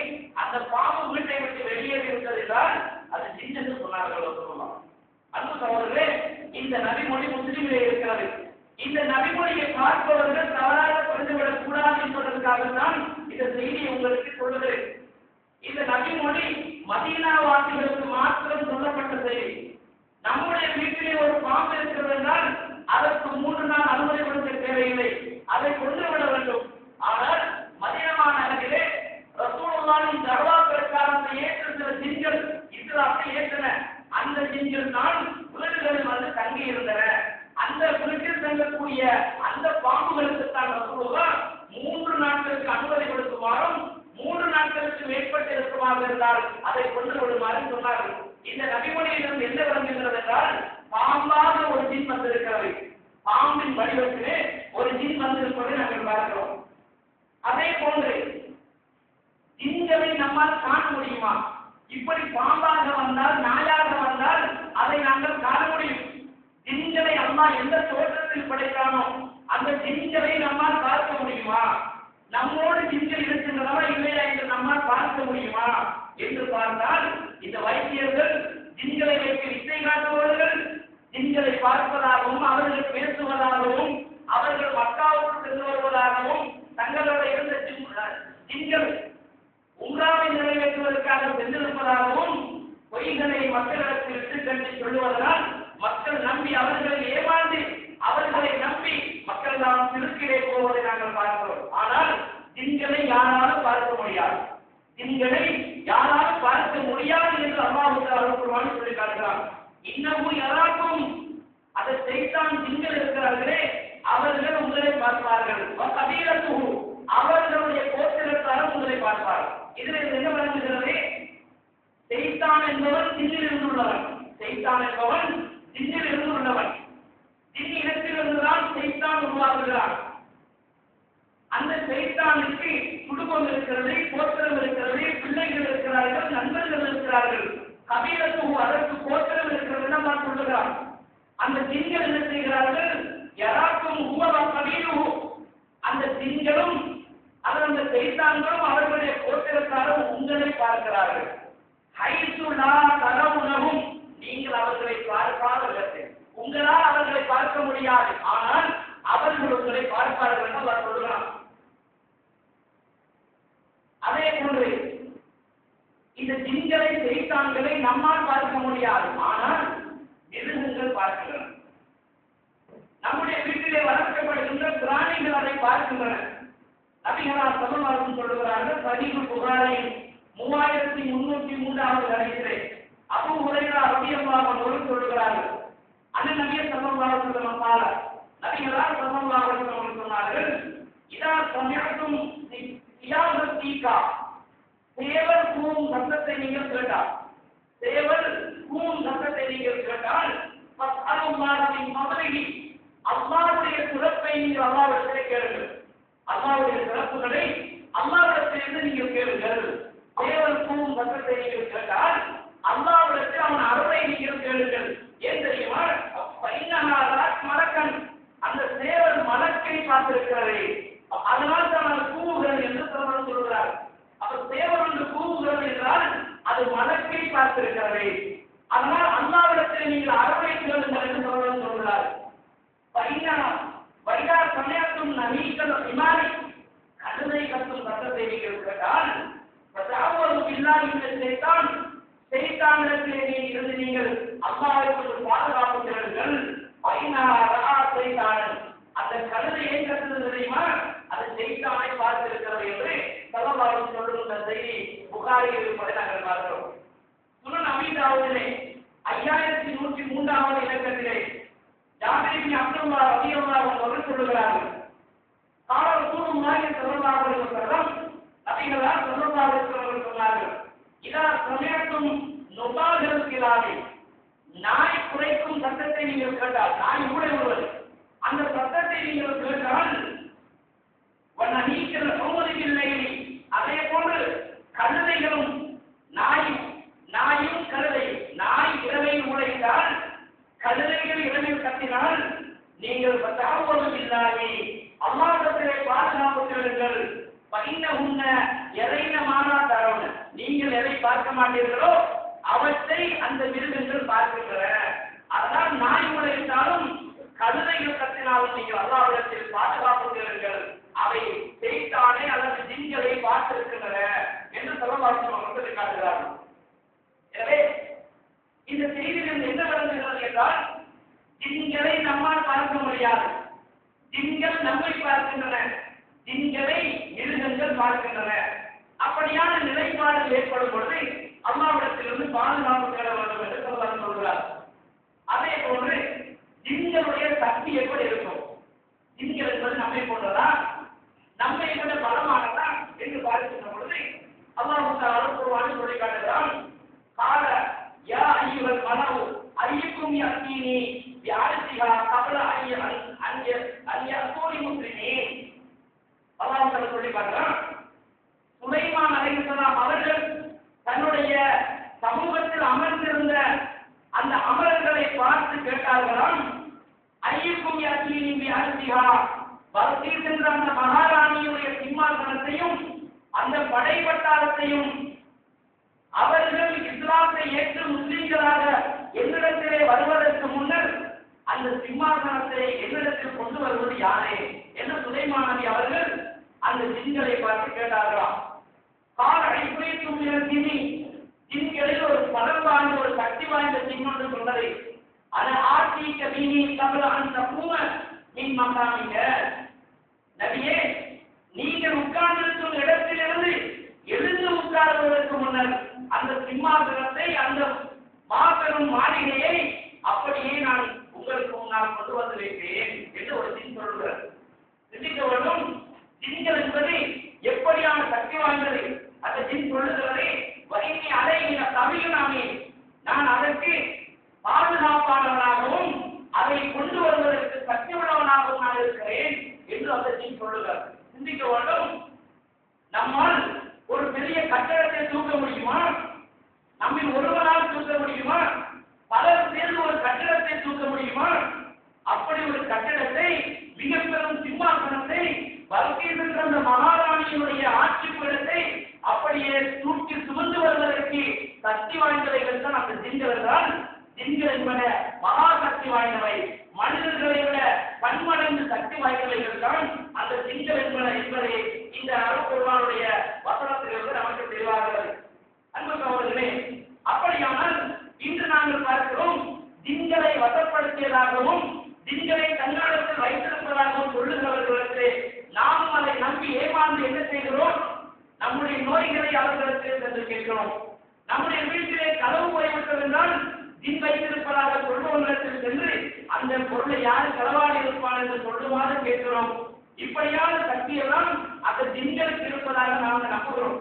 அந்த பாம்பு வீட்டை விட்டு வெளியேறி விட்டது என்றால் அது ஜின் என்று சொன்னார்கள். சொல்லலாம். அன்பு சகோதரர்களே, இந்த நபிமொழி முஸ்லிமிலே இருக்கிறது. இந்த நபிமொழியை பார்ப்பவர்கள் தவறாக புரிந்துவிடக் கூடாது என்பதற்காகத்தான் இந்த செய்தியை உங்களுக்கு சொல்லுகிறேன். இந்த நபிமொழி மதீனாவாசிகளுக்கு மாத்திரம் சொல்லப்பட்ட செய்தி. நம்முடைய வீட்டிலே ஒரு பாம்பு இருக்கிறது என்றால் அதற்கு 3 நாள் அனுமதி கொடுக்க தேவையில்லை, அதை கொண்டு விட வேண்டும். ஆனால் மதீனா நகரிலே ரசூலுல்லாஹின் தர்வா பிரச்சாரத்தை ஏற்ற சில ஜின்கள் இஸ்லாத்தை ஏற்றன. அந்த ஜின்கள் தான் வீடுகளில் வந்து தங்கி இருந்தன. அந்த வீட்டில் தங்கக்கூடிய அந்த பாம்புகளுக்கு தான் ரசூலுல்லாஹ் 3 நாட்களுக்கு அனுமதி கொடுக்குமாறும் 3 நாட்களுக்கு மேற்பட்டு இருக்குமாக இருந்தால் அதை கொண்டு விடுமாறு சொன்னார்கள். இந்த நபிமொழியிலிருந்து என்ன விளங்குகிறது என்றால், பாம்பாக ஒரு ஜின் வந்திருக்கிறது, பாம்பின் வடிவத்திலே ஒரு ஜின் வந்திருப்பதை நாங்கள் பார்க்கிறோம். அதே போன்று ஜின்களை நம்மால் காண முடியுமா? இப்படி பாம்பாக வந்தால் நாயாக அல்லாஹ் எந்த தோற்றத்தில் படைத்தானோ அந்த ஜின்களை நம்மால் பார்க்க முடியுமா? நம்மோடு ஜின்கள் இருக்கின்றனவா இல்லையா என்று நம்மால் பார்க்க முடியுமா என்று பார்த்தால், இந்த வைத்தியர்கள் ஜின்களை வைத்து வித்தை காட்டுவார்கள். ஜின்களை பார்ப்பதாகவும் அவர்கள் பேசுவதாகவும் அவர்கள் மக்காவுக்கு சென்று வருவதாகவும் தங்களோட இருந்த ஜின்கள் உம்ராவை நிறைவேற்றுவதற்காக சென்றிருப்பதாகவும் பொய்களை மக்களிடத்தில் விட்டு சென்று சொல்லுவதனால் மக்கள் நம்பி அவர்களை ஏமாந்து அவர்களை நம்பி மக்கள் நாம் திருக்கிலே போவதை நாங்கள் பார்க்கிறோம். ஆனால் ஜின்களை யாராலும் பார்க்க முடியாது. ஜின்களை யாராலும் பார்க்க முடியாது என்று அல்லாஹ் தஆலா சொல்லி காட்டுகிறார். இன்னமும் யாராக்கும் அதை செய்தான் ஜின்கள் இருக்கிறார்களே அவர்கள் உங்களை பார்ப்பார்கள். அவர்களுடைய கோத்திரத்தாரும் உங்களை பார்ப்பார்கள். இதில் என்ன வழங்குகிறது? செய்தான் என்பவன் ஜின்னில் இருந்துள்ளவன். செய்தான் என்பவன் ஜின்னில் இருந்துள்ளவன். ஜின் இனத்திலிருந்துதான் செய்தான் உருவாக்குகிறான். அந்த செய்தானுக்கு குடும்பம் இருக்கிறது, கோத்திரம் இருக்கிறது, பிள்ளைகள் இருக்கிறார்கள், நண்பர்கள் இருக்கிறார்கள். கபீரத்துக்கு அதற்கு கோத்திரம் இருக்கிறது நான் சொல்லுகிறான். அந்த ஜின்கள் என்ன செய்கிறார்கள்? யாராக்கும் உமவா கபீரு, அந்த ஜின்களும் அந்த செய்தான்களும் அவர்களுடைய கோத்திரத்தாரும் உங்களை பார்க்கிறார்கள். ஹைசுலா தரவுணவும், நீங்கள் அவர்களை பார்ப்பார்கள். உங்களால் அவர்களை பார்க்க முடியாது, ஆனால் அவர்கள் உங்களை பார்ப்பார்கள் என்று அவர் சொல்கிறார். அதே போன்று இந்த ஜின்களை செய்தான்களை நம்மால் பார்க்க முடியாது, ஆனால் மிருகங்கள் பார்க்கின்றன. நம்முடைய வீட்டிலே வளர்க்கப்படுகின்ற பிராணிகள் அதை பார்க்கின்றன. நபிகளார் ஸல்லல்லாஹு சொல்லுகிறார்கள், சஹீஹுல் புகாரி 3303வது ஹதீஸிலே அபூ ஹுரைரா ரலியல்லாஹு அன்ஹு சொல்லுகிறார்கள், அண்ணன் நபி ஸல்லல்லாஹு அலைஹி வஸல்லம் قال, நபிகளார் ஸல்லல்லாஹு அலைஹி வஸல்லம் சொன்னார்கள், இதா சமிஅத்தும் சியாபத்தீகா, சேவல் கூவும் சத்தத்தை நீங்கள் கேட்டால், சேவல் கூவும் சத்தத்தை நீங்கள் கேட்டால், ஃபஸ்அலுல்லாஹ மின் ஃபضலிஹி, அல்லாஹ்வுடைய சிறப்பை நீங்கள் அல்லாஹ்விடத்திலே கேளுங்கள். அல்லாஹ்வுடைய சிறப்புகளை அல்லாஹ்விடத்திலிருந்து நீங்கள் கேளுங்கள். சேவல் கூவும் சத்தத்தை நீங்கள் கேட்டால் அல்லாஹ்விடத்தில் அவன் அருளை நீங்கள் கேளுங்கள். ஏன் தெரியுமா? மலக்கன், அந்த சேவல் மலக்கை பார்த்திருக்கிறது, அதனால் தான் அது கூவுகிறது என்று சொல்கிறார். அப்ப சேவல் ஒன்று கூவுகிறது என்றால் அது மலக்கை பார்த்திருக்கிறது, அதனால் அல்லாஹ்விடத்தில் நீங்கள் அருளை கேளுங்கள் என்று சொல்கிறார். வைகா சமயத்தும் நவீகர விமானி, கழுதை கத்தும் சத்தத்தை நீங்கள் கேட்டால் செய்தான் செய்தானிடத்திலே இருந்து நீங்கள் அல்லாஹ்வுக்கு பாதுகாப்பு தேடுங்கள். அந்த கழுதை ஏன் கத்துறது தெரியுமா? அது செய்தானை பார்த்திருக்கிறது என்று ஸல்லல்லாஹு அலைஹி சொல்லுகின்ற செய்தி புகாரியில் இருப்பதை நாங்கள் பார்க்கிறோம். சுனன் அபீ தாவூதிலே 5103வது இலக்கத்திலே ஜாபிர் இப்னு அப்துல்லாஹ் ரலியல்லாஹு அன்ஹு அவர்கள் சொல்லுகிறார்கள், கால ரசூலுல்லாஹி ஸல்லல்லாஹு அலைஹி வஸல்லம், நபிகளார் ஸல்லல்லாஹு அலைஹி வஸல்லம் சொன்னார்கள், இதா சமயத்தும் நுபாஹில் கிலாபி, நாய் குறைக்கும் சத்தத்தை நீங்கள் கேட்டால், நாய் ஊழ வருவது, அந்த சத்தத்தை நீங்கள் கேட்டால், வநஹீக்கிற சௌமதியில்லை, அதே போன்று கழுதைகளும் நாயும் கழுதை, நாய் இரவையில் உழைத்தால் கழுதைகள் இரவில் கத்தினால் நீங்கள் பத்தாவதில்லாமே அல்லாஹ்விடத்திலே பாதுகாப்பு தேடுங்கள். பைன்னஹுன்ன எதைன மானா தரவுன, நீங்கள் எதை பார்க்க மாட்டீர்களோ அவற்றை அந்த மிருகங்கள் பார்க்கின்றன. அதனால் நாய் உழைத்தாலும் கழுதைகள் கத்தினாலும் நீங்கள் அல்லாஹ்விடத்தில் பாதுகாப்பு தேடுங்கள். அவை செய்தானே அல்லது ஜின்களை பார்த்திருக்கின்றன என்று ஸல்லல்லாஹு காட்டுகிறார்கள். எனவே இந்த செய்தியில் என்ன விளங்குகிறது என்றால், ஜின்களை நம்மால் பார்க்க முடியாது, ஜின்கள் நம்மை பார்க்கின்றன, ஜின்களை மிருகங்கள் பார்க்கின்றன. அப்படியான நிலைப்பாடு ஏற்படும் பொழுது அல்லாஹ்விடத்திலிருந்து பாதுகாப்பு தேட வேண்டும் என்று சொல்கிறார். அதே போன்று ஜின்களுடைய சக்தி எப்படி இருக்கும்? ஜின்கள் என்பது நம்மை போன்றதா, நம்மை விட பலமானதா என்று பார்க்கின்ற பொழுது அல்லாஹ் தஆலா குர்ஆனில் சொல்லி காட்டுகிறான், கால யா அய்யுல் மலவு அய்யுக்கும் யக்தீனி பிஅர்சிஹா கப்ல அன்யகூனி முஸ்லிமீன். அல்லாஹ் தஆலா சொல்லி காட்டுகிறான், சுலைமான் அலைஹிஸ்ஸலாம் அவர்கள் தன்னுடைய சமூகத்தில் அமர்ந்திருந்த அந்த அமரர்களை பார்த்து கேட்டார்களாம், ஐயுக்கும் யாத்தினி அர்த்திஹா பல்கீஸ் என்ற அந்த மகாராணியுடைய சிம்மாசனத்தையும் அந்த படை வட்டாரத்தையும் அவர்கள் இஸ்லாத்தை ஏற்று முஸ்லிம்களாக என்னிடத்திலே வருவதற்கு முன்னர் அந்த சிம்மாசனத்தை என்னிடத்தில் கொண்டு வருவது யாரே என்று சுலைமான் நபி அவர்கள் அந்த ஜின்களை பார்த்து கேட்டார்களாம். கால அடிப்படைக்கும் ஜினி ஜின்களில் ஒரு பலம் வாய்ந்த ஒரு சக்தி வாய்ந்த ஜின் என்று சொன்னதை அது ஆட்சி கவினி கபல அந்த பூம மின் மகாமிங்க நபியே, நீங்கள் உட்கார்ந்திருக்கும் இடத்திலிருந்து எழுந்து உட்கார்வதற்கு முன்னர் அந்த சிம்மாசனத்தை அந்த மாபெரும் மாளிகையை அப்படியே நான் உங்களுக்கு முன்னால் கொண்டு வந்து வைப்பேன் என்று ஒரு ஜின் சொல்கிறார். சிந்திக்க வேண்டும், ஜின்கள் என்பது எப்படியான சக்தி வாய்ந்தது. அந்த ஜின் சொல்லுகிறது, வைனி அலையின தமிழனாமே, நான் அதற்கு பாதுகாப்பாளவனாகவும் அதை கொண்டு வருவதற்கு சக்தியுள்ளவனாகவும் நான் இருக்கிறேன் என்று அந்த ஜின் சொல்லுகிறார். சிந்திக்க வேண்டும், நம்மால் ஒரு பெரிய கட்டடத்தை தூக்க முடியுமா? நம்மில் ஒருவரால் தூக்க முடியுமா? பலர் சேர்ந்து ஒரு கட்டடத்தை தூக்க முடியுமா? அப்படி ஒரு கட்டடத்தை, மிக பெரும் சிம்மாசனத்தை, பல்கீஸ் என்ற அந்த மகாராணியினுடைய ஆட்சி பீடத்தை அப்படியே தூக்கி சுமந்து வருவதற்கு சக்தி வாய்ந்தவைகள் தான் அந்த ஜின்கள் என்றால், ஜின்கள் என்பன மகா சக்தி வாய்ந்தவை, மனிதர்களை விட பன்மடங்கு சக்தி வாய்ந்தவைகள் தான் அந்த ஜின்கள் என்பதை இந்த அருள்குர்ஆனுடைய வசனத்திலிருந்து நமக்கு தெளிவாகிறது. அன்பு சகோதரர்களே, அப்படியானால் இன்று நாங்கள் பார்க்கிறோம், ஜின்களை வசப்படுத்தியதாகவும் ஜின்களை தன்னிடத்தில் வைத்திருப்பதாகவும் சொல்லுகிறவர்களுக்கு நாமும் அதை நம்பி ஏமாந்து என்ன செய்கிறோம்? நம்முடைய நோய்களை அவர்களுக்கு சென்று கேட்கிறோம். நம்முடைய வீட்டிலே களவு போய்விட்டது என்றால் ஜின் வைத்திருப்பதாக சொல்பவர்களுக்கு சென்று அந்த பொருளை யாரு களவாடி இருப்பான் என்று சொல்லுமாறு கேட்கிறோம். இப்படியான சக்தியெல்லாம் அந்த ஜின்களுக்கு இருப்பதாக நாம் நம்புகிறோம்.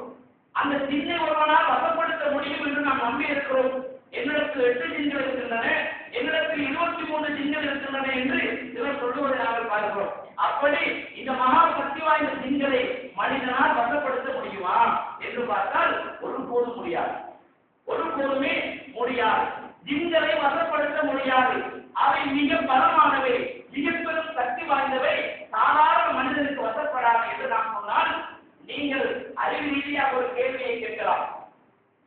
அந்த ஜின்னை ஒருவனால் வசப்படுத்த முடியும் என்று நாம் நம்பி இருக்கிறோம். என்னிடத்தில் 8 ஜின்கள் இருக்கின்றன, என்னிடத்தில் 23 ஜின்கள் இருக்கின்றன என்று சிலர் சொல்லுவதை நாங்கள் பார்க்கிறோம். அப்படி இந்த மகா சக்தி வாய்ந்த ஜின்களை மனிதனால் வசப்படுத்த முடியுமா என்று பார்த்தால் ஒருபோதும் முடியாது, ஒருபோதுமே முடியாது. ஜின்களை வசப்படுத்த முடியாது. அவை மிக பலமானவை, மிக பெரும் சக்தி வாய்ந்தவை, சாதாரண மனிதனுக்கு வசப்படாது என்று நாம் சொன்னால் நீங்கள் அறிவு ரீதியாக ஒரு கேள்வியை கேட்கலாம்.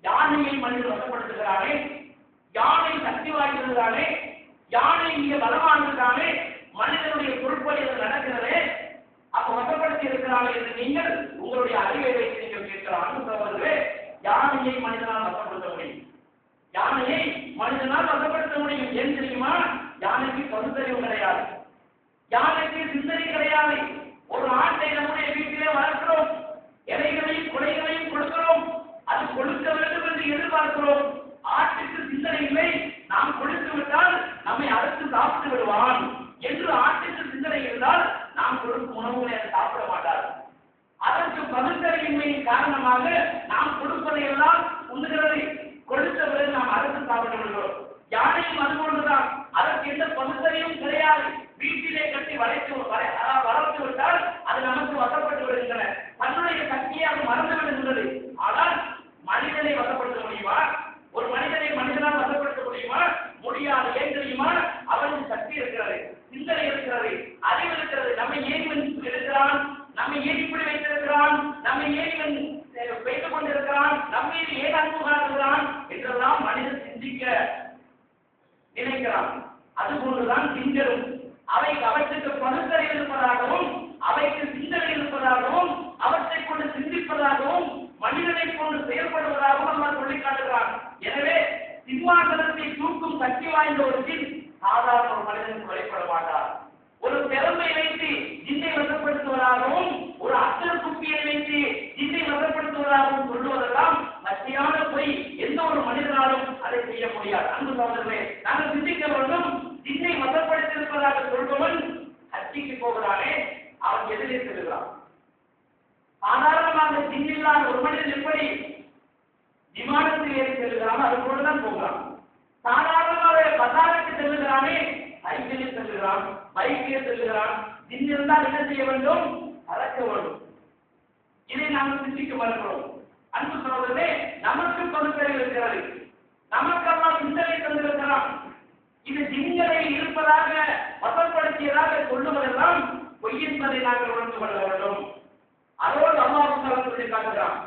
யானையை மனிதன் வசப்படுத்துகிறானே, யானை சக்தி வாய்ந்ததுதானே, யானை மிக பலமானதுதானே, மனிதனுடைய பொறுப்பை நடக்கிறதே, அப்ப வசப்படுத்தி இருக்கிறார்கள் என்று நீங்கள் உங்களுடைய அறிவை வைத்து நீங்கள் கேட்கலாம். அன்பு யானையை மனிதனால் வசப்படுத்த முடியும், யானையை மனிதனால் வசப்படுத்த முடியும். ஏன் தெரியுமா? யானைக்கு பகுத்தறிவு கிடையாது, யானைக்கு சிந்தனை கிடையாது. ஒரு ஆட்டை நம்முடைய வீட்டிலே வளர்க்கிறோம், இலைகளையும் குலைகளையும் கொடுக்கிறோம், அது கொடுக்க வேண்டும் என்று எதிர்பார்க்கிறோம். ஆட்டுக்கு சிந்தனை இல்லை, நாம் கொடுத்து விட்டால் நம்மை அறுத்து சாப்பிட்டு விடுவான் என்று ஆட்டுக்கு சிந்தனை இருந்தால் நாம் கொடுக்கும் உணவுகளை அதை சாப்பிட மாட்டார். அதற்கு பகுத்தறிவின்மையின் காரணமாக நாம் கொடுப்பதை எல்லாம் உண்ணுகிறது, கொடுத்த பிறகு நாம் அறுத்து சாப்பிட்டு விடுகிறோம். யானையும் அதுபோன்றுதான், அதற்கு எந்த பகுத்தறிவும் கிடையாது. வீட்டிலே கட்டி வளர்த்து விட்டால் அது நமக்கு வசப்பட்டு விடுகின்றன. தன்னுடைய சக்தியை அது மறந்து விடுகின்றது. ஆனால் மனிதனை வசப்படுத்த முடியுமா? ஒரு மனிதனை மனிதனால் வசப்படுத்த முடியுமா? முடியாது. ஏன் தெரியுமா? அவனுக்கு சக்தி இருக்கிறது, சிந்தனை இருக்கிறது, அறிவு இருக்கிறது. நம்மை ஏன் இருக்கிறான், நம்மை ஏன் இப்படி வைத்திருக்கிறான், நம்மை ஏன் வைத்துக் கொண்டிருக்கிறான், நம்மை ஏன் அன்பு காட்டுகிறான் என்றெல்லாம் மனிதன் சிந்திக்க நினைக்கிறான். அதுபோன்றுதான் ஜின்களும் அவற்றுக்கு பகுத்தறிவு இருப்பதாகவும் அவைக்கு சிந்தனை இருப்பதாகவும் அவற்றை கொண்டு சிந்திப்பதாகவும் மனிதனை கொண்டு செயல்படுவதாகவும் அவர் சொல்லி காட்டுகிறார். எனவே சிம்மாசனத்தை தூக்கும் சக்தி வாய்ந்த ஒரு ஜின் சாதாரண ஒரு மனிதனுக்கு வழிபட மாட்டார். ஒரு பெருமை வைத்து ஜின்னை வசப்படுத்துவதாகவும் ஒரு அச்சல் குப்பியை வைத்து ஜின்னை வசப்படுத்துவதாகவும் சொல்லுவதெல்லாம் சத்தியான பொய். எந்த ஒரு மனிதனாலும் அதை செய்ய முடியாது. அன்பு சகோதரர்களே, நாங்கள் சிந்திக்க வேண்டும். ஜின்னை வசப்படுத்தியிருப்பதாக சொல்பவன் ஹஜ்ஜிக்கு போகிறானே, அவன் எதிரே செல்கிறான். சாதாரணமாக ஜின் இல்லாத ஒரு மனிதன் எப்படி விமானத்தில் ஏறி செல்கிறான், அது போலதான் போகிறான். சாதாரணமாக பசாருக்கு செல்லுகிறானே, சைக்கிளில் செல்கிறான், பைக்கில் செல்கிறான். ஜின் இருந்தால் என்ன செய்ய வேண்டும்? பறக்க வேண்டும். இதை நாம் சிந்திக்க மறுக்கிறோம். அன்பு சகோதரர்களே, நமக்கு பகுத்தறிவு இருக்கிறது, நமக்கெல்லாம் சிந்தனை தந்திருக்கிறான். இது ஜின்களை இருப்பதாக வசப்படுத்தியதாக சொல்லுவதெல்லாம் பொய் என்பதை நாங்கள் உணர்ந்து கொள்ள வேண்டும். அதோடு அல்லாஹ் சொல்லி காட்டுகிறான்.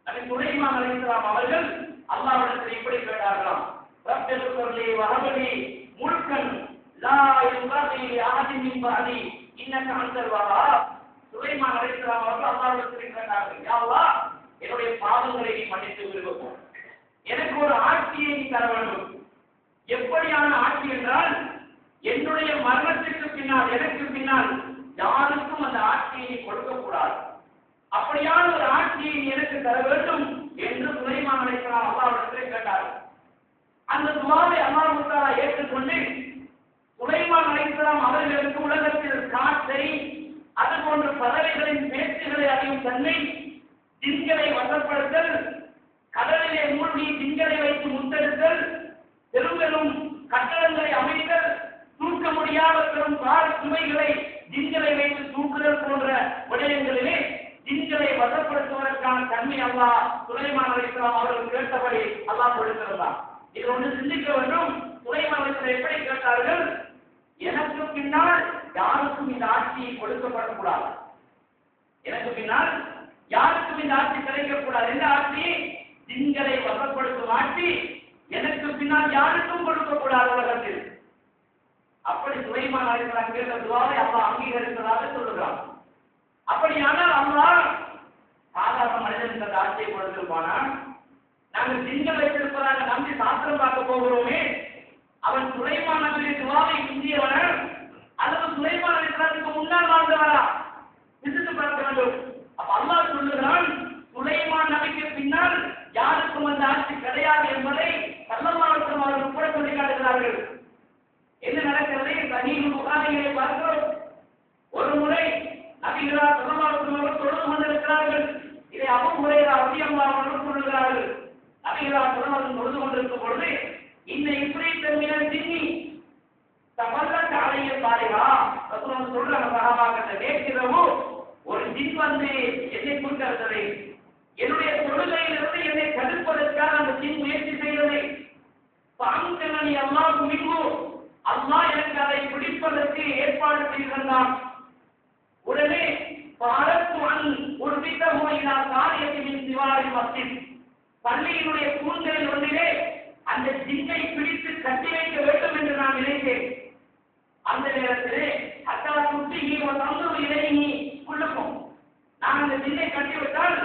நபி சுலைமான் அலைஹிஸ்ஸலாம் அவர்கள் அல்லாஹ்விடத்தில் இப்படி கேட்டார்களாம், ரப்பி வஹபலி முல்கன் லா யன்பகி லிஅஹதின் மின் பஅதி இன்னக அன்தல் வஹ்ஹாப். சுலைமான் அலைஹிஸ்ஸலாம் அவர்கள் அல்லாஹ்விடத்தில் கேட்டார்கள், யா அல்லாஹ், என்னுடைய பாவங்களை நீ மன்னித்து விடுவாய், எனக்கு ஒரு ஆட்சியை நீ தர வேண்டும். எப்படியான ஆட்சி என்றால், என்னுடைய மரணத்திற்கு பின்னால், எனக்கு பின்னால் யாருக்கும் அந்த ஆட்சியை நீ கொடுக்கக்கூடாது. அப்படியான ஒரு ஆட்சியை நீ எனக்கு தர வேண்டும் என்று சுலைமான் அலைஹிஸ்ஸலாம் அல்லாஹ்விடத்தில் கேட்டார்கள். அந்த துஆவை அல்லாஹ் தஆலா ஏற்றுக்கொண்டு சுலைமான் அலைஹிஸ்ஸலாம் அவர்களுக்கு உலகத்தில் காற்றை, அதுபோன்ற பறவைகளின் பேச்சுகளை அறியும் தன்மை, ஜின்களை வசப்படுத்தல், கடலிலே மூழ்கி ஜின்களை வைத்து முத்தெடுத்தல், பெரும் கட்டடங்களை அமைத்தல், தூக்க முடியாத பெரும் பார சுமைகளை ஜின்களை வைத்து தூக்குதல் போன்ற விடயங்களிலே ஜின்களை வசப்படுத்துவதற்கான தன்மை அல்லாஹ் சுலைமான் அலைஹிஸ்ஸலாம் அவர்கள் கேட்டபடி அல்லாஹ் கொடுத்திருந்தான். இது ஒன்று சிந்திக்க வேண்டும். சுலைமான் அலைஹிஸ்ஸலாம் எப்படி கேட்டார்கள், எனக்கு பின்னால் யாருக்கும் இந்த ஆட்சியை கொடுக்கப்படக்கூடாது, எனக்கு பின்னால் யாருக்கும் இந்த ஆட்சி கிடைக்கக்கூடாது. எந்த ஆட்சி? ஜின்களை வசப்படுத்தும் ஆட்சி எனக்கு பின்னால் யாருக்கும் கொடுக்கக்கூடாது உலகத்தில். அப்படி சுலைமான் அலைஹிஸ்ஸலாம் கேட்ட துஆவை அல்லாஹ் அங்கீகரித்ததாக சொல்லுகிறான். அப்படியானால் அல்லாஹ் சாதாரண மனிதனுக்கு அந்த ஆட்சியை கொடுத்திருப்பானா? நாங்கள் ஜின்கள் வைத்திருப்பதாக நம்பி சாஸ்திரம் பார்க்க போகிறோமே, அவன் சுலைமான் நபியுடைய துஆவை இந்தியவனா அல்லது சுலைமான் அலைஹிஸ்ஸலாத்துக்கு முன்னால் வாழ்ந்தவரா? சிந்தித்து பார்க்க வேண்டும். அப்ப அல்லாஹ் சொல்லுகிறான், சுலைமான் நபிக்கு பின்னால் யாருக்கும் அந்த ஆட்சி கிடையாது என்பதை ஸல்லல்லாஹு அலைஹி வஸல்லம் அவர்கள் கூட சொல்லி காட்டுகிறார்கள். என்ன நடக்கிறது? சஹீஹ் புகாரியிலே பார்க்கிறோம். ஒரு முறை நபிகளார் ஸல்லல்லாஹு அலைஹி வஸல்லம் அவர்கள் தொழுது கொண்டிருக்கிறார்கள். இதை அபூ ஹுரைரா ரலியல்லாஹு அன்ஹு சொல்லுகிறார்கள். நபிகளார் ஸல்லல்லாஹு அலைஹி வஸல்லம் தொழுது கொண்டிருக்கும் பொழுது, இந்த இப்ரீத் மினல் ஜின்னி தபல்லத் அலைய பாரிஹா, ரசூலுல்லாஹ் சொல்றாங்க சஹாபாக்கள், நேற்றிரவு ஒரு ஜின் வந்து என்னை கூப்பிட்டது, என்னுடைய தொழுகையிலிருந்து என்னை தடுப்பதற்காக அந்த ஜின் முயற்சி செய்தது. பாங்கனி அல்லாஹ் மின்ஹு, அல்லாஹ் எனக்கு அதை பிடிப்பதற்கு ஏற்பாடு செய்திருந்தான். உடனே பாரத்து அன் உர்பிதஹு இலா காரியத்தின் திவாரி மஸ்ஜித், பள்ளியினுடைய கூந்தலில் ஒன்றிலே அந்த ஜின்னை பிடித்து கட்டி வைக்க வேண்டும் என்று நான் நினைத்தேன். அந்த நேரத்திலே அத்தா சுத்திகி வந்து இடையினி உள்ளுக்கும், நான் அந்த ஜின்னை கட்டிவிட்டால்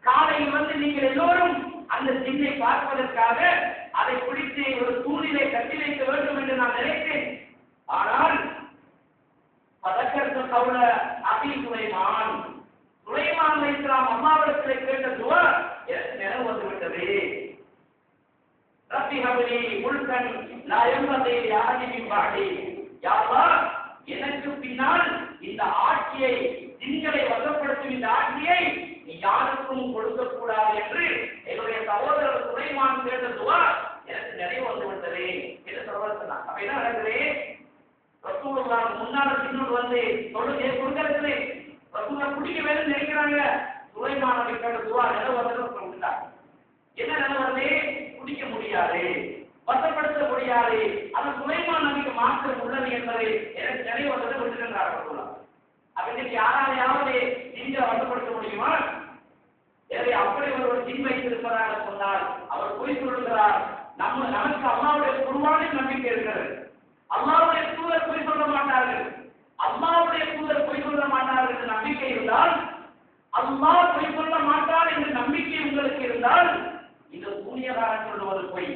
காலையில் வந்து நீங்கள் எல்லோரும் அந்த ஜின்னை பார்ப்பதற்காக அதை பிடித்து ஒரு தூணிலே கட்டி வைக்க வேண்டும் என்று நான் நினைத்தேன். ஆனால் பதக்கத்து கவுல அபி சுலைமான், சுலைமான் அலைஹிஸ்ஸலாம் அல்லாஹ்விடத்தில் கேட்ட துஆ எனக்கு நினைவு வந்துவிட்டது. ரப்பி ஹப்லி முல்கன் லா யன்பகி லிஅஹதின் மின் பஅதி, யா அல்லாஹ், எனக்கு பின்னால் இந்த ஆட்சியை, ஜின்களை வசப்படுத்தும் இந்த ஆட்சியை நீ யாருக்கும் கொடுக்கக்கூடாது என்று என்னுடைய சகோதரர் சுலைமான் கேட்ட துஆ எனக்கு நினைவு வந்துவிட்டது என்று சொல்றாங்க. அப்ப என்ன நடக்குது? ரசூலுல்லாஹ் முன்னால ஜின்னு வந்து தொழுகை கொடுக்கிறது, ரசூலுல்லாஹ் குடிக்க வேணும்னு நினைக்கிறாங்க. சுலைமான் நபி கேட்ட துஆ நினைவு வந்து சொல்லிட்டாங்க. என்ன நினைவு வருது? குடிக்க முடியாது, வசப்படுத்த முடியாது, அது சுலைமான் நபிக்கு மாற்றம் உள்ளது என்பதை எனக்கு நினைவு வந்ததை விட்டுகின்றார் ரசூலுல்லாஹ். அப்ப இன்னைக்கு யாராலையாவது ஜின்னை வசப்படுத்த முடியுமா? எனவே அப்படி ஒரு ஜின் வைத்திருப்பதாக சொன்னால் அவர் பொய் சொல்லுகிறார். நமக்கு அல்லாஹ்வுடைய குர்ஆனில் நம்பிக்கை இருக்கிறது. அல்லாஹ்வுடைய தூதர் பொய் சொல்ல மாட்டார்கள், அல்லாஹ்வுடைய தூதர் பொய் சொல்ல மாட்டார்கள் என்ற நம்பிக்கை இருந்தால், அல்லாஹ் பொய் சொல்ல மாட்டார் என்ற நம்பிக்கை உங்களுக்கு இருந்தால், இந்த சூனியக்காரன் சொல்லுவது பொய்,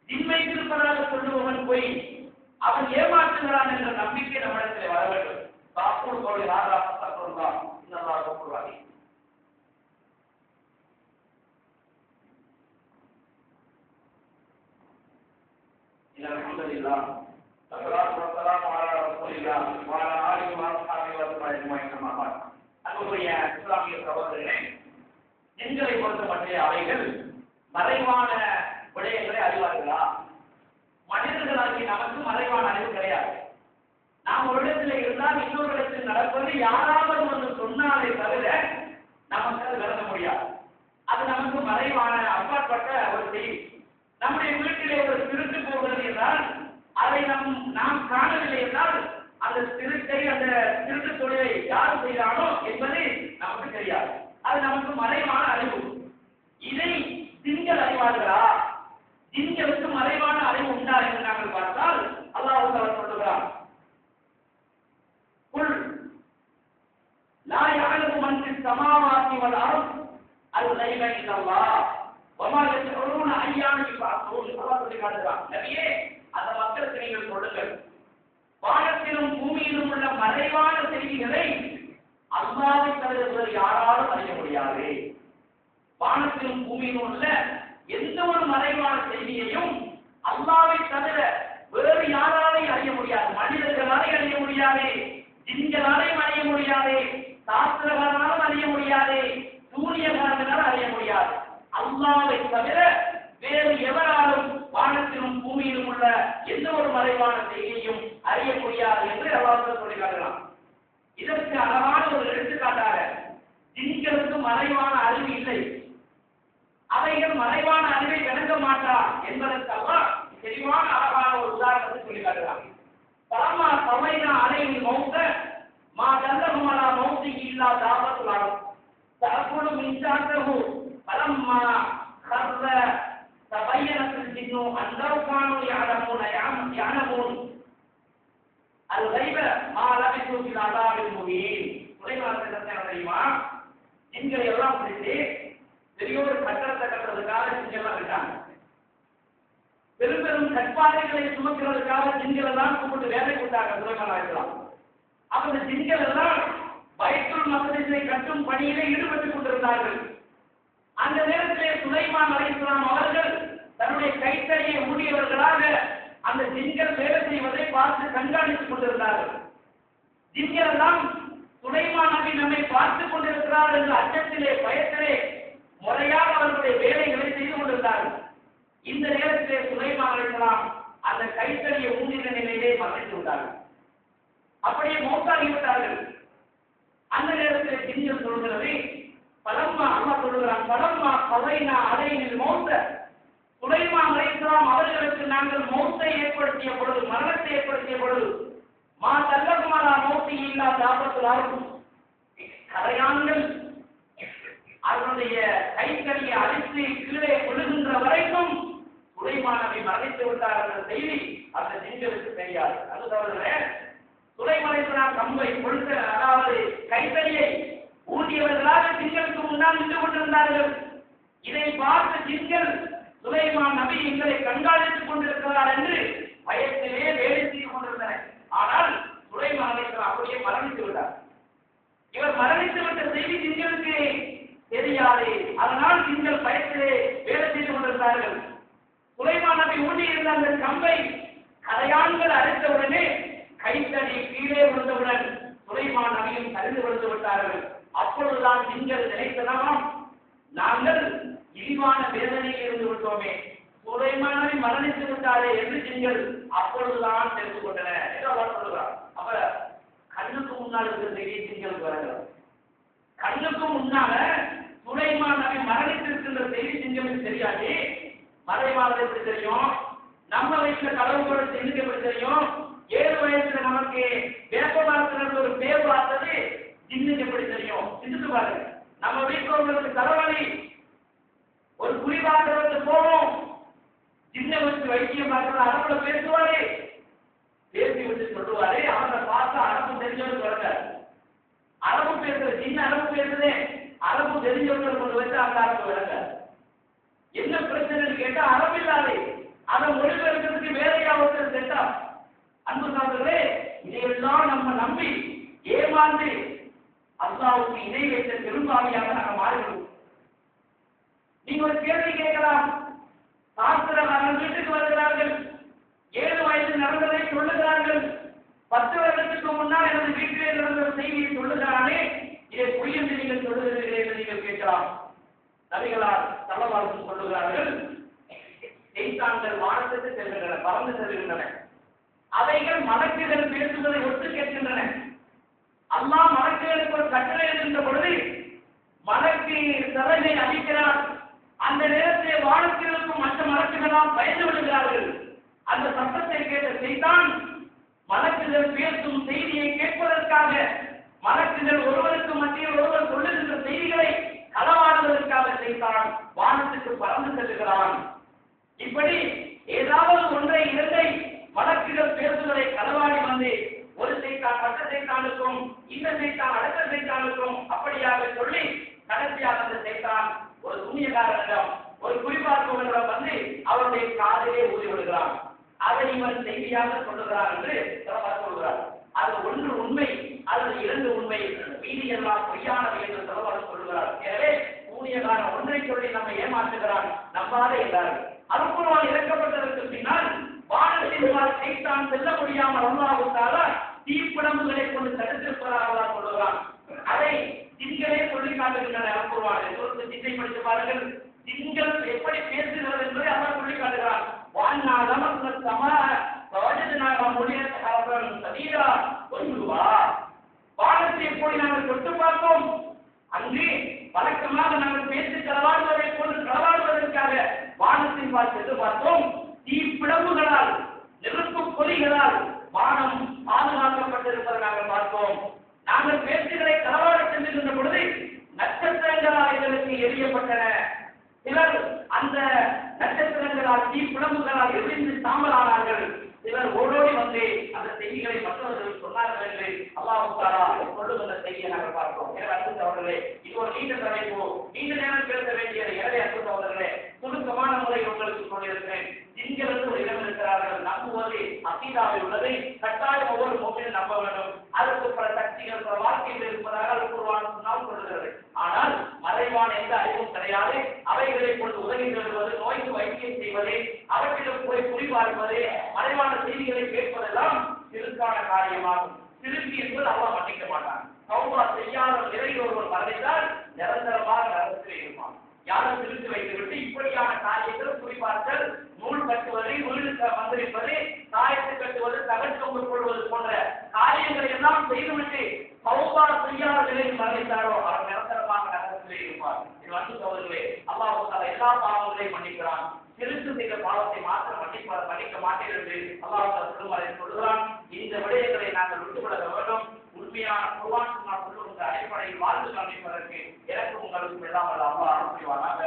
ஜின் வைத்திருப்பதாக சொல்லுபவன் பொய், அவன் ஏமாற்றுகிறான் என்ற நம்பிக்கை நம்மிடத்தில் வர வேண்டும். பாப்பூர் கோடி ராஜா பத்தா இன்னல்லாஹ் கூறுவாங்க. அல்ஹம்துலில்லாஹ் வஸ்ஸலாத்து வஸ்ஸலாமு அலா ரசூலில்லாஹ் வ அலா ஆலிஹி வ அஸ்ஹாபிஹி வ அஜ்மஈன். அம்மா பஅத். அன்புடைய இஸ்லாமிய சகோதரர்களே, ஜின்களை பொறுத்தமட்டிலே அவைகள் மறைவான விடயங்களை அறிவார்களா? மனிதர்களாகி நமக்கு மறைவான அறிவு கிடையாது. நாம் ஒரு இடத்துல இருந்தால் இன்னொரு இடத்தில் நடப்பது யாராவது ஒன்று சொன்னாலே தவிர நமக்கு அது விளங்க முடியாது. அது நமக்கு மறைவான அப்பாற்பட்ட ஒரு செய்தி. நம்முடைய வீட்டிலே ஒரு திருட்டு போகிறது என்றால் அதை நாம் காணவில்லை என்றால் காட்டுகிறான். நபியே, அந்த மக்களுக்கு நீங்கள் சொல்லுங்கள், வானத்திலும் பூமியிலும் உள்ள மறைவான செய்திகளை அல்லாஹ்வை தவிர வேறு யாராலும் அறிய முடியாது. வானத்திலும் பூமியிலும் உள்ள எந்த ஒரு மறைவான செய்தியையும் அல்லாஹ்வை தவிர வேறு யாராலையும் அறிய முடியாது. மனிதர்களாலே அறிய முடியாது, ஜின்களாலையும் அறிய முடியாது, சாஸ்திரகாரனாலும் அறிய முடியாது, சூரியகாரனாலும் அறிய முடியாது. அல்லாஹ்வை தவிர வேறு எவராலும் வானத்திலும் பூமியிலும் உள்ள எந்த ஒரு மறைவான செய்தியையும் அறிய முடியாது என்று அல்லாஹ் சொல்லி காட்டலாம். இதற்கு அழகான ஒரு எடுத்துக்காட்டாக, ஜின்களுக்கு மறைவான அறிவு இல்லை, அவைகள் மறைவான அறிவை விளங்க மாட்டார் என்பதற்கெல்லாம் தெளிவான அழகான ஒரு உதாரணத்தை சொல்லி காட்டலாம். பரமா சமைனா அலையில் மௌத்த மா தல்லகுமலா மௌத்தி இல்லா தாபத்துலாகும் தரப்புடு மின்சாத்தகு பரம்மா கர்ற தபையனத்தில் ஜின்னு அந்தவுகானு யானமூன் அது கைவ மா லபிசு ஃபில் அஸாபில் முபீன். சுலைமான் என்ன தெரியுமா, ஜின்களை எல்லாம் பிடித்து பெரிய ஒரு கட்டடத்தை கட்டுறதுக்காக ஜின்கெல்லாம் விட்டாங்க. பெரும் பெரும் கற்பாதைகளை சுமக்கிறதுக்காக ஜின்களை தான் கூப்பிட்டு வேலை கொடுத்தாங்க சுலைமான் அலைஹிஸ்ஸலாம். அப்ப இந்த ஜின்கள் எல்லாம் பைத்துல் மக்தீஸை கட்டும் பணியிலே ஈடுபட்டுக் கொண்டிருந்தார்கள். அந்த நேரத்திலே சுலைமான் அலைஹிஸ்ஸலாம் அவர்கள் தன்னுடைய கைத்தறியை ஊழியவர்களாக அந்த ஜின்கள் வேலை செய்வதை பார்த்து கண்காணித்துக் கொண்டிருந்தார்கள். ஜின்கள் எல்லாம் சுலைமான் நபி நம்மை பார்த்துக் கொண்டிருக்கிறார் என்ற அச்சத்திலே பயத்திலே முறையாக அவர்களுடைய வேலைகளை செய்து கொண்டிருந்தார்கள். இந்த நேரத்திலே சுலைமான் அலைஹிஸ்ஸலாம் அந்த கைத்தறியை ஊழிய நிலையிலே மறைத்து விட்டார்கள். அப்படியே மௌத்தாகிவிட்டார்கள். அந்த நேரத்தில் ஜின்கள் சொல்கிறது, பலம்மா அல்லாஹ் சொல்கிறான், பலம்மா கதைனா அலையில் மௌத்த சுலைமான் அலைஹிஸ்ஸலாம் அவர்களுக்கு நாங்கள் மௌத்தை ஏற்படுத்திய பொழுது, மரணத்தை ஏற்படுத்திய பொழுது, மா தல்லகுமலா மௌத்தி இல்லா தாபத்துலாகும் கரையான்கள் அவருடைய கைத்தறியை அழித்து கீழே விழுகின்ற வரைக்கும் சுலைமான் நபி மறைத்து விட்டார் என்ற செய்தி அந்த ஜின்களுக்கு தெரியாது. அது தவிர சுலைமான் அலைஹிஸ்ஸலாம் கம்பை கொடுத்த, அதாவது கைத்தறியை ஊதியவர்களாக ஜின்களுக்கு முன்னால் நின்று கொண்டிருந்தார்கள். இதை பார்த்த ஜின்கள் சுலைமான் நபி எங்களை கண்காணித்துக் கொண்டிருக்கிறார் என்று பயத்திலே வேலை செய்து கொண்டிருந்தன. ஆனால் சுலைமான் அலைஹிஸ்ஸலாம் அப்படியே மரணித்து விட்டார். இவர் மரணித்து விட்ட செய்தி ஜின்களுக்கு தெரியாது. அதனால் ஜின்கள் பயத்திலே வேலை செய்து கொண்டிருந்தார்கள். சுலைமான் நபி ஊதியிருந்த அந்த கம்பை கரையான்கள் அழைத்தவுடனே கைத்தறி கீழே விழுந்தவுடன் சுலைமான் நபியும் சரிந்து விழுந்து விட்டார்கள். அப்பொழுதுதான் ஜின்கள் நினைத்ததாம், நாங்கள் இழிவான வேதனையில் இருந்து விட்டோமே, சுலைமான் நபி மரணித்து விட்டாரே என்று ஜின்கள் அப்பொழுதுதான் தெரிந்து கொண்டன என்று அவர் சொல்கிறார். அப்ப கண்ணுக்கு முன்னால் இருக்கிற செய்தி ஜின்களுக்கு வருகிறது. கண்ணுக்கு முன்னால சுலைமான் நபி மரணித்திருக்கின்ற செய்தி ஜின்களுக்கு தெரியாது. மறைவானது எப்படி தெரியும்? நம்ம வீட்டுல கடவுள் கொடுத்த எண்ணிக்கை எப்படி தெரியும்? 7 வயசுல நமக்கு வேப்பமரத்துல ஒரு பேர் பார்த்தது ஜின்னுக்கு எப்படி தெரியும்? சிந்தித்து பாருங்க. நம்ம வீட்டுல உங்களுக்கு தலைவலி, ஒரு குறி பார்க்கறதுக்கு போவோம், ஜின்னை வச்சு வைத்தியம் பார்க்கறது அரபுல பேசுவாரு, பேசி வச்சு சொல்லுவாரு, அவரை பார்த்து அரபு தெரிஞ்சவங்க சொல்லுங்க. அரபு பேசுற ஜின்ன அரபு பேசுதே, அரபு தெரிஞ்சவங்க கொண்டு வச்சு அந்த அரபு விளங்க. என்ன பிரச்சனைன்னு கேட்டா அரபு இல்லாது அதை மொழிபெயர்க்கிறதுக்கு வேறையா ஒருத்தர் செட்டா. அன்பு சாதர்களே, இதையெல்லாம் நம்ம நம்பி ஏமாந்து அல்லாஹ்வுக்கு இணை வைத்த பெரும்பாவியாக நாங்கள் மாறிவிடுவோம். நீங்க ஒரு கேள்வி கேட்கலாம், சாஸ்திரகாரர்கள் வீட்டுக்கு வருகிறார்கள், 7 வயது நடந்ததை சொல்லுகிறார்கள், 10 வருடத்துக்கு முன்னால் எனது வீட்டிலே நடந்த செய்தியை சொல்லுகிறானே, இதை பொய் என்று நீங்கள் சொல்லுகிறீர்கள் என்று நீங்கள் கேட்கலாம். நபிகளார் ஸல்லல்லாஹு சொல்லுகிறார்கள், சைத்தான்கள் வானத்துக்கு செல்கின்றன, பறந்து செல்கின்றன, அவைகள் மலக்குகள் பேசுவதை ஒட்டு கேட்கின்றன. அல்லாஹ் மலக்குகளுக்கு ஒரு கட்டளை இருக்கின்ற பொழுது மலக்கு சிறகை அடிக்கிறார். அந்த நேரத்திலே வானத்திற்கும் மற்ற மலக்குகளால் பயந்து விடுகிறார்கள். அந்த சத்தத்தை கேட்ட சைத்தான் மலக்குகள் பேசும் செய்தியை கேட்பதற்காக, மலக்குகள் ஒருவருக்கு மத்தியில் ஒருவர் சொல்லுகின்ற செய்திகளை களவாடுவதற்காக சைத்தான் வானத்துக்கு பறந்து செல்கிறான். இப்படி ஏதாவது ஒன்றை இரண்டை மலக்குகள் பேசுவதை களவாடி வந்து ஒரு சைத்தான் மற்ற சைத்தானுக்கும், இந்த சைத்தான் அடுத்த சைத்தானுக்கும் அப்படியாக சொல்லி கடைசியாக அந்த சைத்தான் ஒரு சூனியக்காரனிடம், ஒரு குறிப்பார்ப்பவர்களிடம் வந்து அவருடைய காதிலே ஊதி விடுகிறான், அதை இவன் செய்தியாக சொல்லுகிறான் என்று சொல்கிறார். அது ஒன்று உண்மை, அல்லது இரண்டு உண்மை, மீதி எல்லாம் பொய்யானவை என்று சொல்லுகிறார். எனவே கூடிய காலம் ஒன்றை சொல்லி நம்ம ஏமாற்றுகிறான், நம்பாத எல்லாரும். அல்குர்ஆன் இறக்கப்பட்டதற்கு பின்னால் வானத்தின் சைத்தான் செல்ல முடியாமல் அல்லாஹ்வுத்தால தீப்பிழம்புகளை கொண்டு தடுத்திருப்பதாக சொல்லுகிறான். அதை ஜின்களே சொல்லி காட்டுகின்றன. அல்குர்ஆனில் சூரத்து ஜின்னை படித்து பாருங்கள். ஜின்கள் எப்படி பேசுகிறது என்பதை அவர் சொல்லி காட்டுகிறான். வான்னா லமஸ்ன ஸமா வஜத்னாஹா முலியத் ஹரபன் சதீரா வஜுவா. வானத்தை எப்படி நாங்கள் தொட்டு பார்த்தோம், அங்கே வழக்கமாக நாங்கள் பேசி களவாடுவதை போன்று களவாடுவதற்காக வானத்தின் பார்த்து பார்த்தோம். தீப்பிழம்புகளால் நெருப்பு பொறிகளால் வானம் பாதுகாக்கப்பட்டிருப்பதை நாங்கள் பார்த்தோம். நாங்கள் பேச்சுகளை களவாட சென்றிருந்த பொழுது நட்சத்திரங்களால் எங்களுக்கு எரியப்பட்டன. சிலர் அந்த நட்சத்திரங்களால் தீப்பிழம்புகளால் எரிந்து சாம்பலானார்கள். சிலர் ஓடோடி வந்து அந்த செய்திகளை மற்றவர்கள் சொன்னார்கள் என்று அல்லாஹ் தஆலா சொல்லுகிற செய்தியை நாங்கள் பார்க்கிறோம். எனவே அன்பு அவர்களே, இது ஒரு நீண்ட தலைப்பு, நீண்ட நேரம் பேச வேண்டியது. எனவே அன்பு அவர்களே, சுருக்கமான முறையில் உங்களுக்கு சொல்லியிருக்கிறேன். ஜின்கள் என்று ஒரு இடம் இருக்கிறார்கள். நம்புவது அகீதாவில் உள்ளதை கட்டாயம் ஒவ்வொரு முஃமினும் நம்ப வேண்டும். அதற்கு பல சக்திகள் பல வாழ்க்கையில் இருப்பதாக அல்குர்ஆன் சொல்லுகிறது. ஆனால் மறைவான எந்த அறிவும் கிடையாது. அவைகளை கொண்டு உதவி பெறுவது, நோய்க்கு வைத்தியம் செய்வது, அவற்றிடம் போய் குறிப்பார்ப்பது, மறைவான செய்திகளை கேட்பதெல்லாம் சிறுக்கான காரியமாகும். சிறுக்கு என்பது அல்லாஹ் மன்னிக்க மாட்டான். தௌபா செய்யாத நிலையில் ஒருவர் மறைந்தால் நிரந்தரமாக நரகத்தில் இருப்பான். யாரும் திருத்தி வைத்துவிட்டு இப்படியான காரியங்கள் குறிப்பார்கள், நூல் கட்டுவது, வீடு மந்திரிப்பது, காயத்து கட்டுவது, தகவல் கொள்வது போன்ற காரியங்களை எல்லாம் செய்துவிட்டு தௌபா செய்யாத நிலையில் மறைந்தாரோ அவர் நிரந்தரமாக நரகத்திலே இருப்பார். இது வந்து சோதர்களே, அல்லாஹ் தஆலா எல்லா பாவங்களையும் மன்னிக்கிறான். திருத்து செய்த பாவத்தை மாத்திரம் மன்னிக்க மாட்டேன் என்று அல்லாஹ் தஆலா திருமறையில் சொல்கிறான். இந்த விடயங்களை நாங்கள் விட்டுவிட வேண்டும். உண்மையான குர்ஆன் சுன்னத் சொல்லுகிற அடிப்படையில் வாழ்ந்து காண்பிப்பதற்கு எனக்கு உங்களுக்கும் எல்லாம் அல்லாஹ் அருள் புரிவானாக.